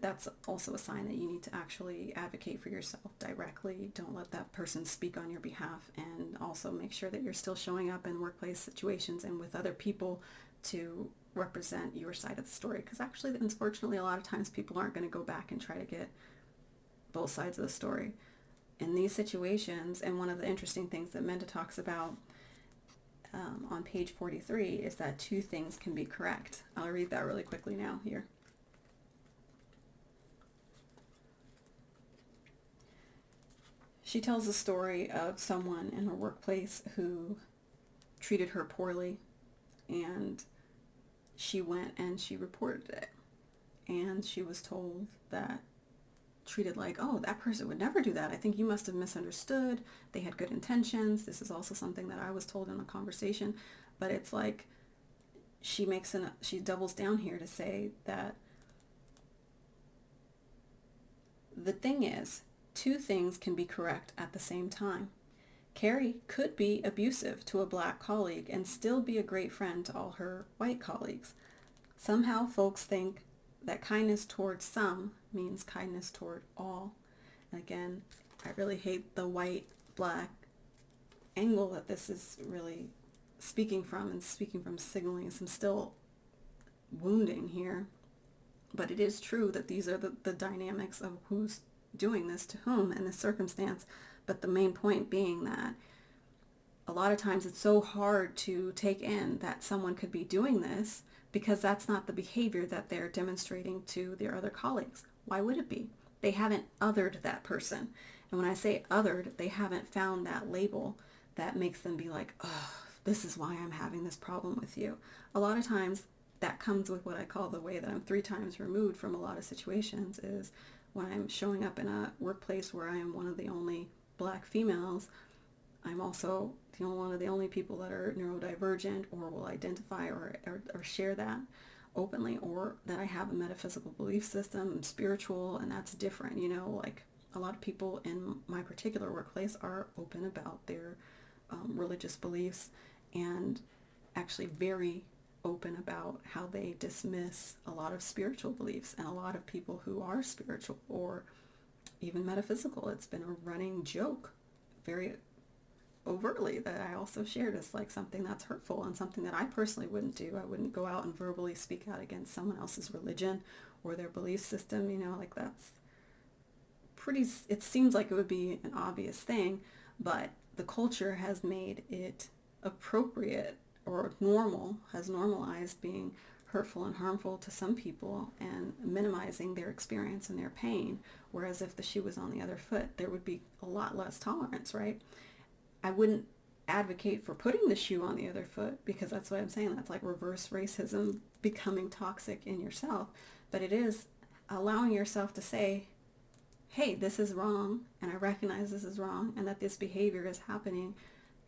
that's also a sign that you need to actually advocate for yourself directly. Don't let that person speak on your behalf, and also make sure that you're still showing up in workplace situations and with other people to represent your side of the story, because actually, unfortunately, a lot of times people aren't going to go back and try to get both sides of the story in these situations. And one of the interesting things that Minda talks about on page 43 is that two things can be correct. I'll read that really quickly now here. She tells a story of someone in her workplace who treated her poorly, and she went and she reported it. And she was told that, treated like, oh, that person would never do that. I think you must have misunderstood. They had good intentions. This is also something that I was told in the conversation. But it's like she doubles down here to say that the thing is, two things can be correct at the same time. Carrie could be abusive to a black colleague and still be a great friend to all her white colleagues. Somehow folks think that kindness towards some means kindness toward all. And again, I really hate the white-black angle that this is really speaking from signaling some still wounding here. But it is true that these are the dynamics of who's doing this to whom in this circumstance. But the main point being that a lot of times it's so hard to take in that someone could be doing this because that's not the behavior that they're demonstrating to their other colleagues. Why would it be? They haven't othered that person. And when I say othered, they haven't found that label that makes them be like, oh, this is why I'm having this problem with you. A lot of times that comes with what I call the way that I'm 3 times removed from a lot of situations is when I'm showing up in a workplace where I am one of the only black females. I'm also one of the only people that are neurodivergent or will identify or share that openly, or that I have a metaphysical belief system, I'm spiritual, and that's different. Like a lot of people in my particular workplace are open about their religious beliefs and actually very open about how they dismiss a lot of spiritual beliefs and a lot of people who are spiritual or even metaphysical. It's been a running joke very overtly that I also shared as like something that's hurtful and something that I personally wouldn't do. I wouldn't go out and verbally speak out against someone else's religion or their belief system, like that's pretty, it seems like it would be an obvious thing, but the culture has made it appropriate or normal, has normalized being hurtful and harmful to some people and minimizing their experience and their pain. Whereas if the shoe was on the other foot, there would be a lot less tolerance, right? I wouldn't advocate for putting the shoe on the other foot because that's what I'm saying. That's like reverse racism becoming toxic in yourself. But it is allowing yourself to say, hey, this is wrong, and I recognize this is wrong, and that this behavior is happening,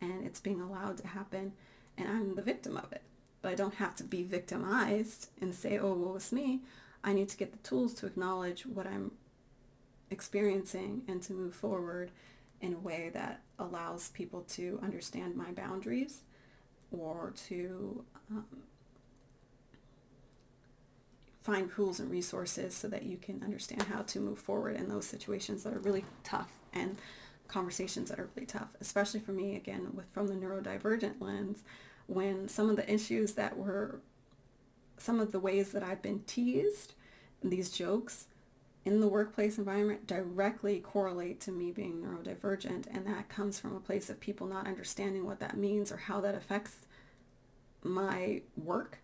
and it's being allowed to happen, and I'm the victim of it. But I don't have to be victimized and say, oh, well, it's me. I need to get the tools to acknowledge what I'm experiencing and to move forward in a way that allows people to understand my boundaries or to find tools and resources so that you can understand how to move forward in those situations that are really tough and conversations that are really tough, especially for me, again, from the neurodivergent lens, when some of the issues that were, some of the ways that I've been teased, these jokes in the workplace environment directly correlate to me being neurodivergent, and that comes from a place of people not understanding what that means or how that affects my work.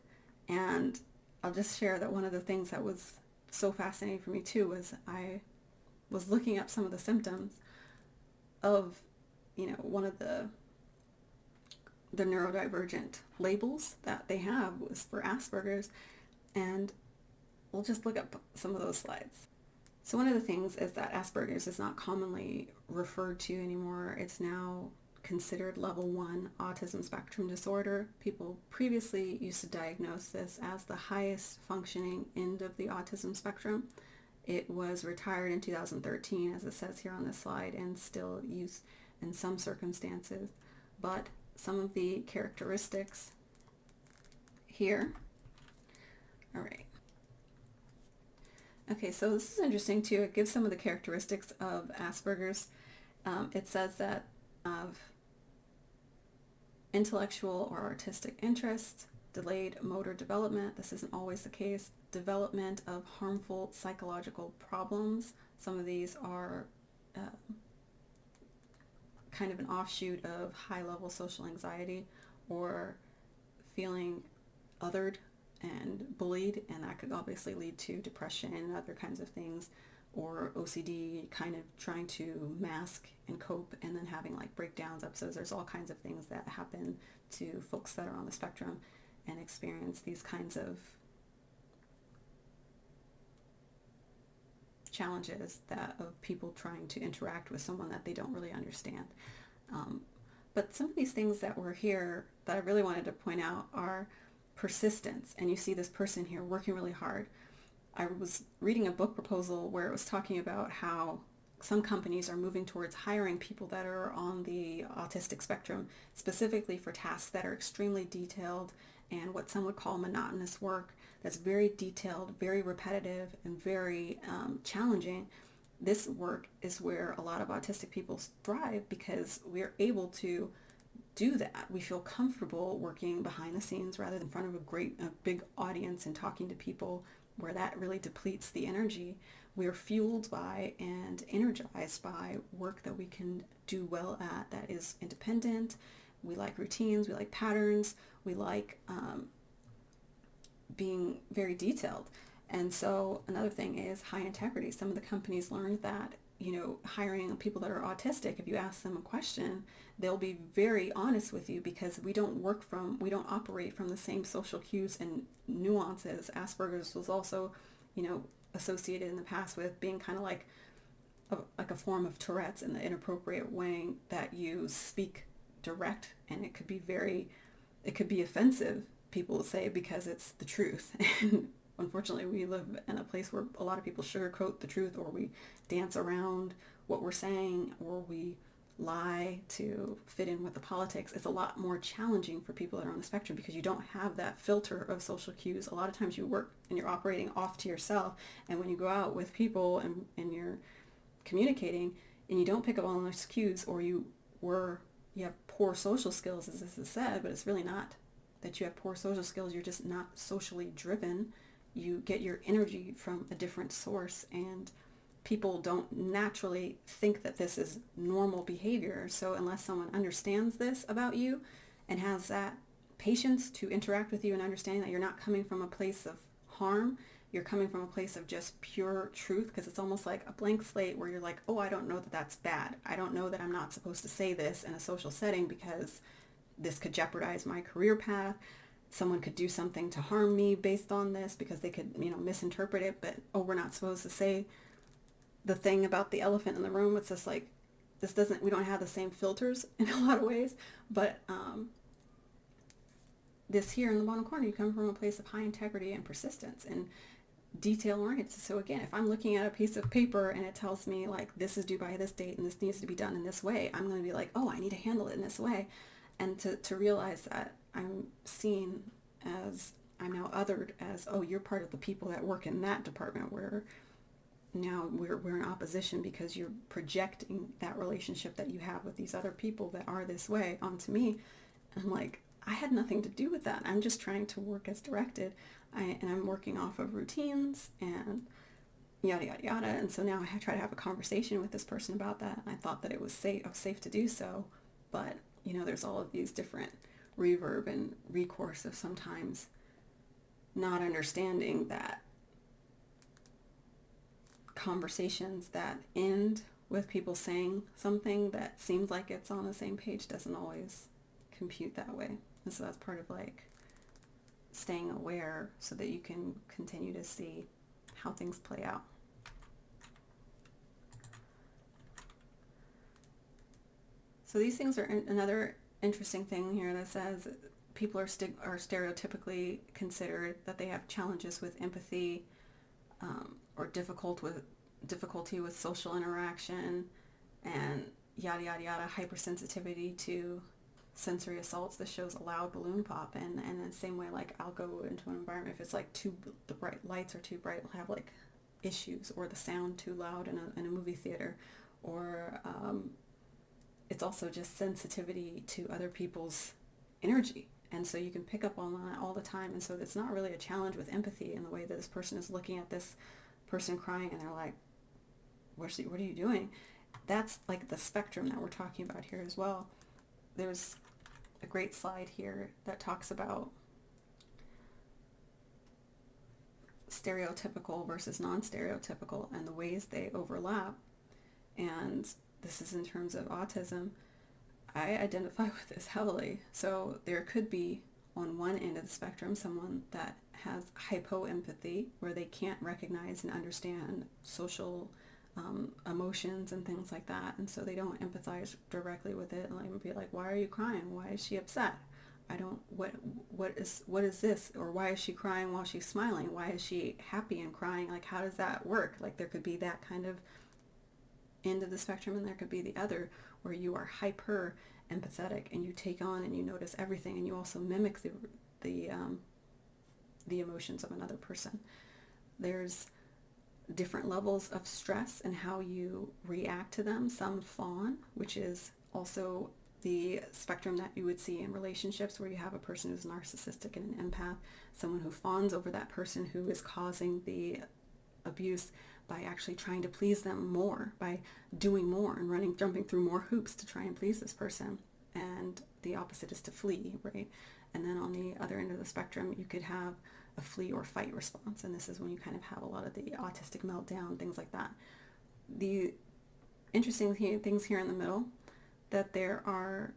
And I'll just share that one of the things that was so fascinating for me too was I was looking up some of the symptoms of, one of the neurodivergent labels that they have was for Asperger's, and we'll just look up some of those slides. So one of the things is that Asperger's is not commonly referred to anymore. It's now considered level 1 autism spectrum disorder. People previously used to diagnose this as the highest functioning end of the autism spectrum. It was retired in 2013, as it says here on this slide, and still used in some circumstances. But some of the characteristics here. All right. Okay, so this is interesting too. It gives some of the characteristics of Asperger's. It says that of intellectual or artistic interests, delayed motor development, this isn't always the case, development of harmful psychological problems. Some of these are kind of an offshoot of high-level social anxiety or feeling othered and bullied, and that could obviously lead to depression and other kinds of things. or OCD, kind of trying to mask and cope, and then having like breakdowns episodes. There's all kinds of things that happen to folks that are on the spectrum and experience these kinds of challenges that of people trying to interact with someone that they don't really understand. But some of these things that were here that I really wanted to point out are persistence. And you see this person here working really hard. I was reading a book proposal where it was talking about how some companies are moving towards hiring people that are on the autistic spectrum, specifically for tasks that are extremely detailed and what some would call monotonous work that's very detailed, very repetitive, and very challenging. This work is where a lot of autistic people thrive because we're able to do that. We feel comfortable working behind the scenes rather than in front of a big audience and talking to people, where that really depletes the energy. We're fueled by and energized by work that we can do well at that is independent. We like routines, we like patterns, we like being very detailed. And so another thing is high integrity. Some of the companies learned that, hiring people that are autistic, if you ask them a question, they'll be very honest with you, because we don't operate from the same social cues and nuances. Asperger's was also, associated in the past with being kind of like a form of Tourette's, in the inappropriate way that you speak direct, and it could be offensive, people will say, because it's the truth. And unfortunately, we live in a place where a lot of people sugarcoat the truth, or we dance around what we're saying, or we lie to fit in with the politics. It's a lot more challenging for people that are on the spectrum because you don't have that filter of social cues. A lot of times you work and you're operating off to yourself, and when you go out with people and you're communicating and you don't pick up on those cues, or you have poor social skills, as this is said, but it's really not that you have poor social skills. You're just not socially driven. You get your energy from a different source, and people don't naturally think that this is normal behavior. So unless someone understands this about you and has that patience to interact with you and understanding that you're not coming from a place of harm, you're coming from a place of just pure truth, because it's almost like a blank slate where you're like, oh, I don't know that that's bad. I don't know that I'm not supposed to say this in a social setting because this could jeopardize my career path. Someone could do something to harm me based on this because they could, misinterpret it. But, oh, we're not supposed to say the thing about the elephant in the room. It's just like, we don't have the same filters in a lot of ways. But this here in the bottom corner, you come from a place of high integrity and persistence and detail oriented. So again, if I'm looking at a piece of paper and it tells me like this is due by this date and this needs to be done in this way, I'm going to be like, oh, I need to handle it in this way. And to realize that I'm seen as, I'm now othered as, oh, you're part of the people that work in that department, where now we're in opposition because you're projecting that relationship that you have with these other people that are this way onto me. And I'm like, I had nothing to do with that. I'm just trying to work as directed. And I'm working off of routines and yada, yada, yada. And so now I try to have a conversation with this person about that. And I thought that it was safe to do so. But, there's all of these different reverb and recourse of sometimes not understanding that conversations that end with people saying something that seems like it's on the same page doesn't always compute that way. And so that's part of like staying aware so that you can continue to see how things play out. So these things are another interesting thing here that says people are stereotypically considered that they have challenges with empathy, or difficulty with social interaction, and yada yada yada, hypersensitivity to sensory assaults. This shows a loud balloon pop, and in the same way, like I'll go into an environment, if it's like the bright lights are too bright, we'll have like issues, or the sound too loud in a movie theater, or it's also just sensitivity to other people's energy. And so you can pick up on that all the time. And so it's not really a challenge with empathy in the way that this person is looking at this person crying and they're like, what are you doing? That's like the spectrum that we're talking about here as well. There's a great slide here that talks about stereotypical versus non-stereotypical and the ways they overlap. And this is in terms of autism. I identify with this heavily. So there could be on one end of the spectrum someone that has hypoempathy, where they can't recognize and understand social emotions and things like that, and so they don't empathize directly with it, and like be like, why are you crying? Why is she upset? I don't, what is this? Or why is she crying while she's smiling? Why is she happy and crying? Like, how does that work? Like, there could be that kind of end of the spectrum, and there could be the other where you are hyper empathetic and you take on and you notice everything, and you also mimic the emotions of another person. There's different levels of stress and how you react to them. Some fawn, which is also the spectrum that you would see in relationships, where you have a person who's narcissistic and an empath, someone who fawns over that person who is causing the abuse by actually trying to please them more, by doing more and jumping through more hoops to try and please this person. And the opposite is to flee, right? And then on the other end of the spectrum, you could have a flee or fight response. And this is when you kind of have a lot of the autistic meltdown, things like that. The interesting things here in the middle, that there are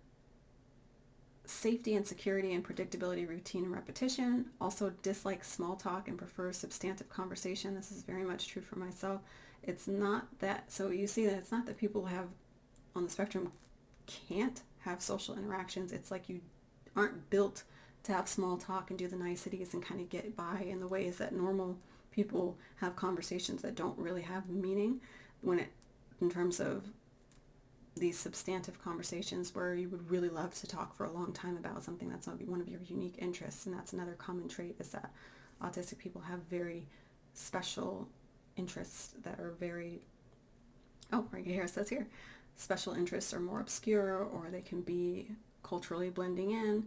safety and security and predictability, routine and repetition, also dislikes small talk and prefers substantive conversation. This is very much true for myself. It's not that, so you see that it's not that people have on the spectrum can't have social interactions. It's like you aren't built to have small talk and do the niceties and kind of get by in the ways that normal people have conversations that don't really have meaning, in terms of these substantive conversations where you would really love to talk for a long time about something that's one of your unique interests. And that's another common trait, is that autistic people have very special interests that are very, right here it says here, special interests are more obscure, or they can be culturally blending in.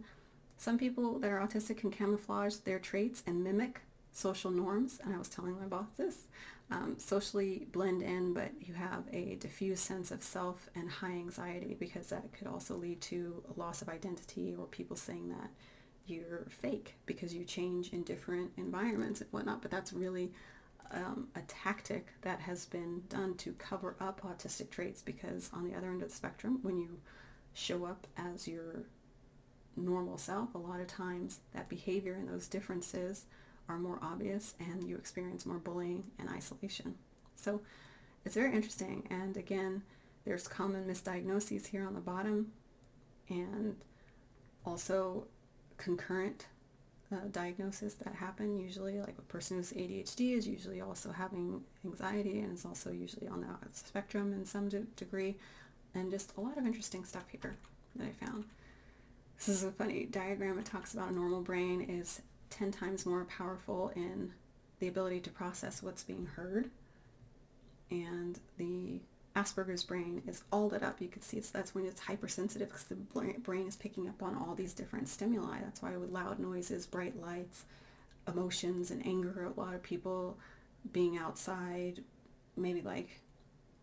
Some people that are autistic can camouflage their traits and mimic social norms, and I was telling my boss this, socially blend in, but you have a diffuse sense of self and high anxiety, because that could also lead to a loss of identity, or people saying that you're fake because you change in different environments and whatnot. But that's really a tactic that has been done to cover up autistic traits, because on the other end of the spectrum, when you show up as your normal self, a lot of times that behavior and those differences are more obvious, and you experience more bullying and isolation. So it's very interesting. And again, there's common misdiagnoses here on the bottom, and also concurrent diagnosis that happen. Usually, like a person who's ADHD is usually also having anxiety, and is also usually on the spectrum in some degree. And just a lot of interesting stuff here that I found. This is a funny diagram. It talks about a normal brain is 10 times more powerful in the ability to process what's being heard, and the Asperger's brain is all lit up. You can see that's when it's hypersensitive, because the brain is picking up on all these different stimuli. That's why with loud noises, bright lights, emotions and anger, a lot of people being outside, maybe like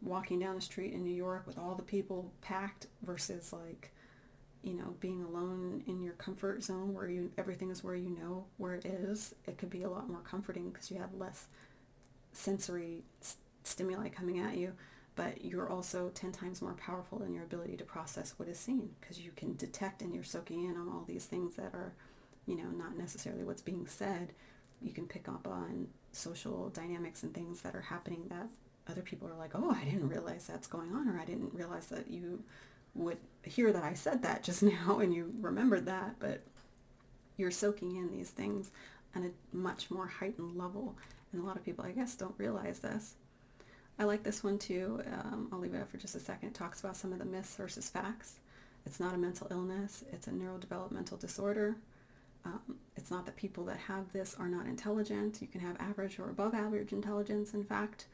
walking down the street in New York with all the people packed, versus like, being alone in your comfort zone where everything is where you know where it is. It could be a lot more comforting because you have less sensory stimuli coming at you, but you're also 10 times more powerful in your ability to process what is seen, because you can detect and you're soaking in on all these things that are, not necessarily what's being said. You can pick up on social dynamics and things that are happening that other people are like, oh, I didn't realize that's going on, or I didn't realize that you would hear that I said that just now and you remembered that. But you're soaking in these things on a much more heightened level, and a lot of people, I guess, don't realize this. I like this one too. I'll leave it up for just a second. It talks about some of the myths versus facts. It's not a mental illness. It's a neurodevelopmental disorder. It's not that people that have this are not intelligent. You can have average or above average intelligence. In fact,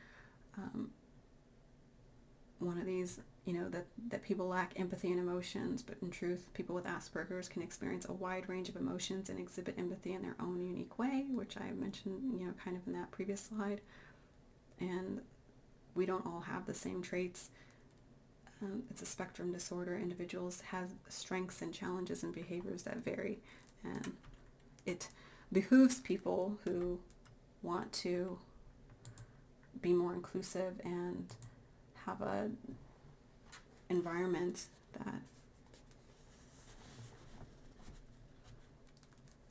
one of these, that people lack empathy and emotions, but in truth, people with Asperger's can experience a wide range of emotions and exhibit empathy in their own unique way, which I mentioned, kind of in that previous slide. And we don't all have the same traits. It's a spectrum disorder. Individuals have strengths and challenges and behaviors that vary. And it behooves people who want to be more inclusive and have a environment that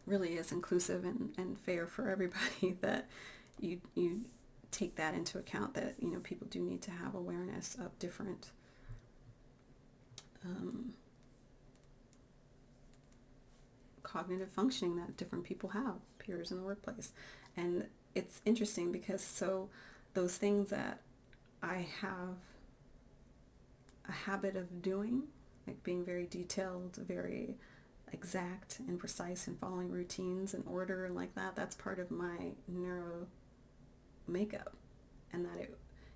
really is inclusive and fair for everybody, that you take that into account, that, you know, people do need to have awareness of different cognitive functioning that different people have, peers in the workplace. And it's interesting because so those things that I have a habit of doing, like being very detailed, very exact and precise and following routines and order and like that, that's part of my neuro makeup.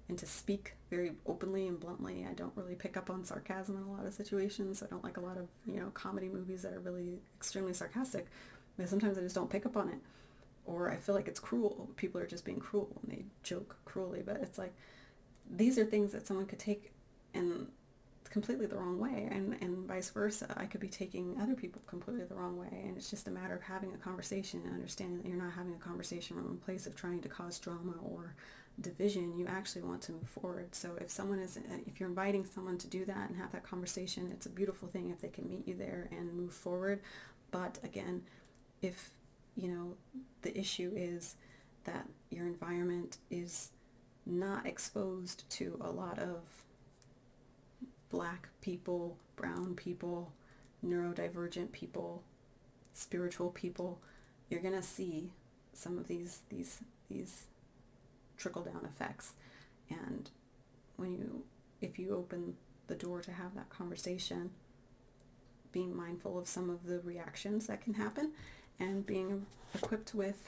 And to speak very openly and bluntly. I don't really pick up on sarcasm in a lot of situations. I don't like a lot of, you know, comedy movies that are really extremely sarcastic, because sometimes I just don't pick up on it, or I feel like it's cruel. People are just being cruel and they joke cruelly, but it's like, these are things that someone could take in completely the wrong way, and vice versa. I could be taking other people completely the wrong way, and it's just a matter of having a conversation and understanding that you're not having a conversation from a place of trying to cause drama or division. You actually want to move forward. So if you're inviting someone to do that and have that conversation, it's a beautiful thing if they can meet you there and move forward. But again, if, you know, the issue is that your environment is not exposed to a lot of Black people, brown people, neurodivergent people, spiritual people, you're going to see some of these trickle-down effects. And if you open the door to have that conversation, being mindful of some of the reactions that can happen, and being equipped with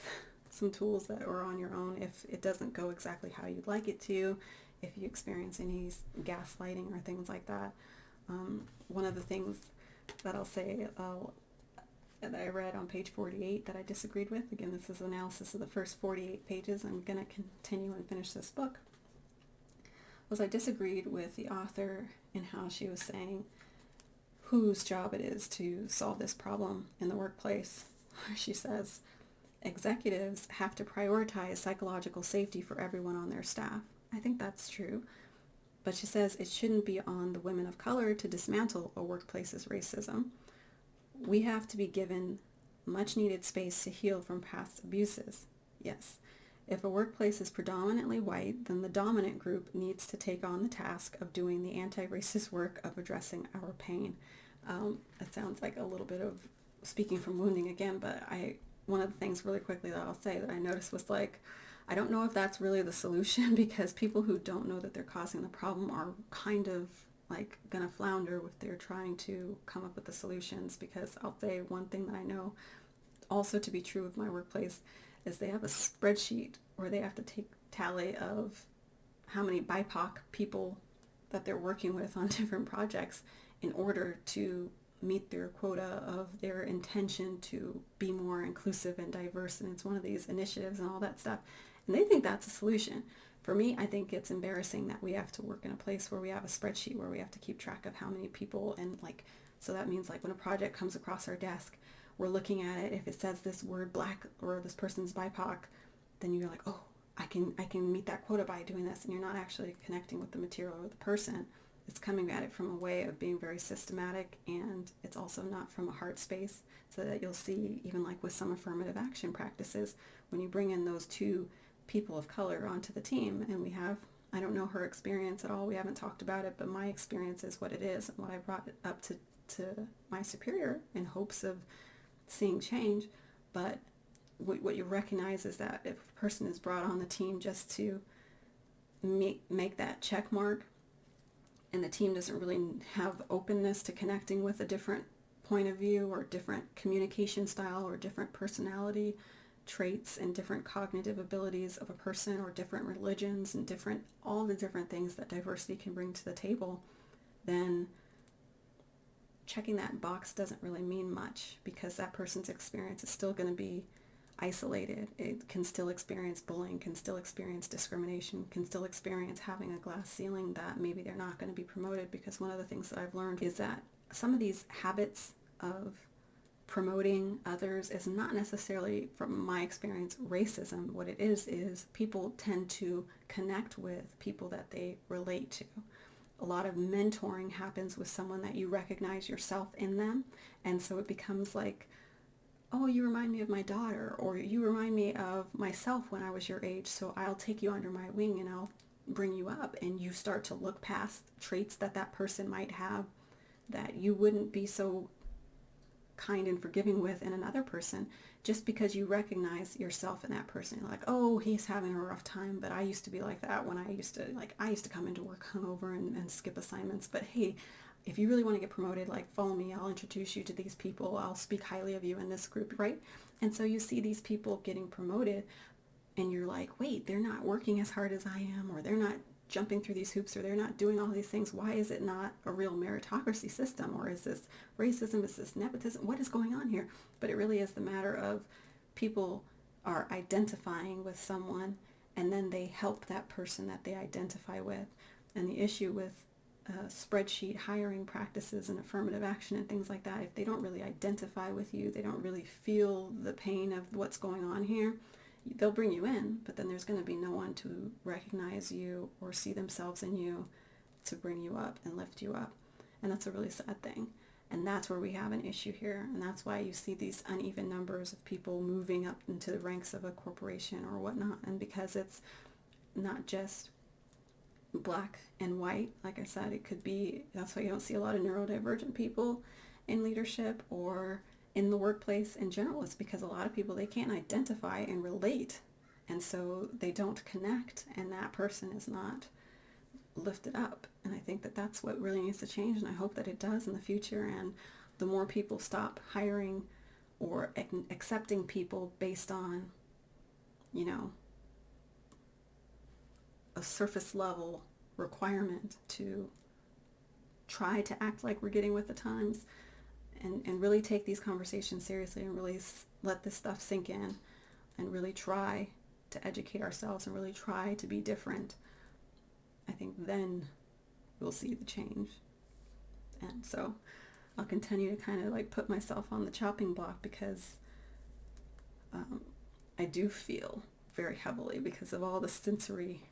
some tools that are on your own if it doesn't go exactly how you'd like it to, if you experience any gaslighting or things like that. One of the things that I'll say that I read on page 48 that I disagreed with, again, this is analysis of the first 48 pages, I'm going to continue and finish this book, was I disagreed with the author in how she was saying whose job it is to solve this problem in the workplace. She says, executives have to prioritize psychological safety for everyone on their staff. I think that's true. But she says it shouldn't be on the women of color to dismantle a workplace's racism. We have to be given much needed space to heal from past abuses. Yes. If a workplace is predominantly white, then the dominant group needs to take on the task of doing the anti-racist work of addressing our pain. It sounds like a little bit of speaking from wounding again, but one of the things really quickly that I'll say that I noticed was like, I don't know if that's really the solution, because people who don't know that they're causing the problem are kind of like gonna flounder if they're trying to come up with the solutions. Because I'll say one thing that I know also to be true of my workplace is they have a spreadsheet where they have to take tally of how many BIPOC people that they're working with on different projects in order to meet their quota of their intention to be more inclusive and diverse. And it's one of these initiatives and all that stuff. And they think that's a solution. For me, I think it's embarrassing that we have to work in a place where we have a spreadsheet where we have to keep track of how many people, and like, so that means like when a project comes across our desk, we're looking at it. If it says this word Black or this person's BIPOC, then you're like, oh, I can meet that quota by doing this. And you're not actually connecting with the material or the person. It's coming at it from a way of being very systematic, and it's also not from a heart space, so that you'll see even like with some affirmative action practices, when you bring in those two people of color onto the team, and I don't know her experience at all, we haven't talked about it, but my experience is what it is, and what I brought it up to my superior in hopes of seeing change. But what you recognize is that if a person is brought on the team just to make that check mark, and the team doesn't really have openness to connecting with a different point of view or different communication style or different personality traits and different cognitive abilities of a person, or different religions and all the different things that diversity can bring to the table, then checking that box doesn't really mean much, because that person's experience is still going to be isolated. It can still experience bullying, can still experience discrimination, can still experience having a glass ceiling that maybe they're not going to be promoted. Because one of the things that I've learned is that some of these habits of promoting others is not necessarily, from my experience, racism. What it is people tend to connect with people that they relate to. A lot of mentoring happens with someone that you recognize yourself in them, and so it becomes like, oh, you remind me of my daughter, or you remind me of myself when I was your age, so I'll take you under my wing and I'll bring you up. And you start to look past traits that that person might have that you wouldn't be so kind and forgiving with in another person, just because you recognize yourself in that person. Like, oh, he's having a rough time, but I used to be like that when I used to come into work hungover and skip assignments. But hey, if you really want to get promoted, like, follow me, I'll introduce you to these people, I'll speak highly of you in this group, right? And so you see these people getting promoted and you're like, wait, they're not working as hard as I am, or they're not jumping through these hoops, or they're not doing all these things. Why is it not a real meritocracy system? Or is this racism? Is this nepotism? What is going on here? But it really is the matter of people are identifying with someone, and then they help that person that they identify with. And the issue with spreadsheet hiring practices and affirmative action and things like that, if they don't really identify with you, they don't really feel the pain of what's going on here, they'll bring you in, but then there's going to be no one to recognize you or see themselves in you to bring you up and lift you up. And that's a really sad thing. And that's where we have an issue here. And that's why you see these uneven numbers of people moving up into the ranks of a corporation or whatnot. And because it's not just black and white, like I said, it could be, that's why you don't see a lot of neurodivergent people in leadership or in the workplace in general. It's because a lot of people, they can't identify and relate, and so they don't connect, and that person is not lifted up. And I think that that's what really needs to change, and I hope that it does in the future. And the more people stop hiring or accepting people based on, you know, a surface level requirement to try to act like we're getting with the times, and really take these conversations seriously, and really let this stuff sink in, and really try to educate ourselves and really try to be different, I think then we'll see the change. And so I'll continue to kind of like put myself on the chopping block, because I do feel very heavily because of all the sensory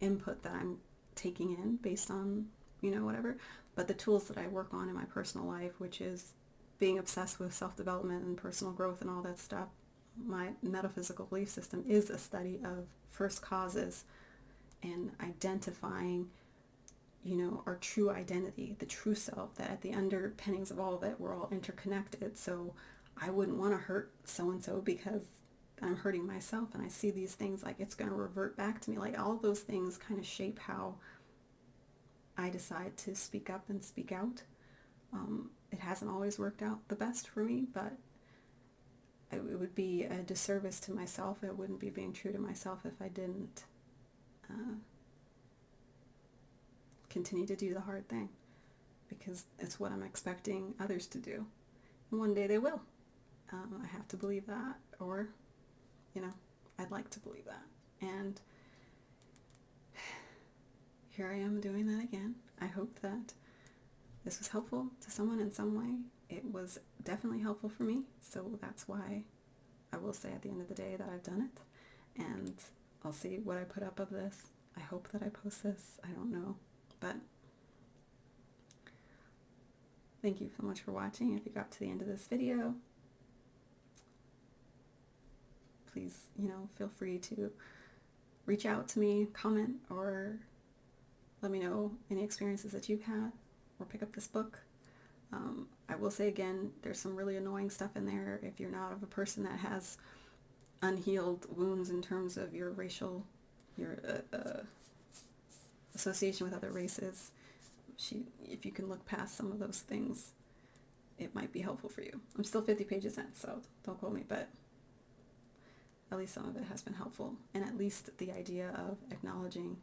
input that I'm taking in based on, you know, whatever. But the tools that I work on in my personal life, which is being obsessed with self-development and personal growth and all that stuff, my metaphysical belief system is a study of first causes and identifying, you know, our true identity, the true self, that at the underpinnings of all of it, we're all interconnected. So I wouldn't want to hurt so-and-so because I'm hurting myself, and I see these things like it's going to revert back to me. Like, all those things kind of shape how I decide to speak up and speak out. It hasn't always worked out the best for me, but it would be a disservice to myself. It wouldn't be being true to myself if I didn't continue to do the hard thing, because it's what I'm expecting others to do. And one day they will. I have to believe that, or, you know, I'd like to believe that. And here I am doing that again. I hope that this was helpful to someone in some way. It was definitely helpful for me, so that's why I will say at the end of the day that I've done it. And I'll see what I put up of this. I hope that I post this. I don't know, but thank you so much for watching. If you got to the end of this video, please, you know, feel free to reach out to me, comment, or let me know any experiences that you've had, or pick up this book. I will say again, there's some really annoying stuff in there if you're not of a person that has unhealed wounds in terms of your racial, your association with other races. If you can look past some of those things, it might be helpful for you. I'm still 50 pages in, so don't quote me, but at least some of it has been helpful, and at least the idea of acknowledging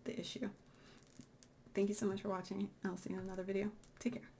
the issue. Thank you so much for watching. I'll see you in another video. Take care.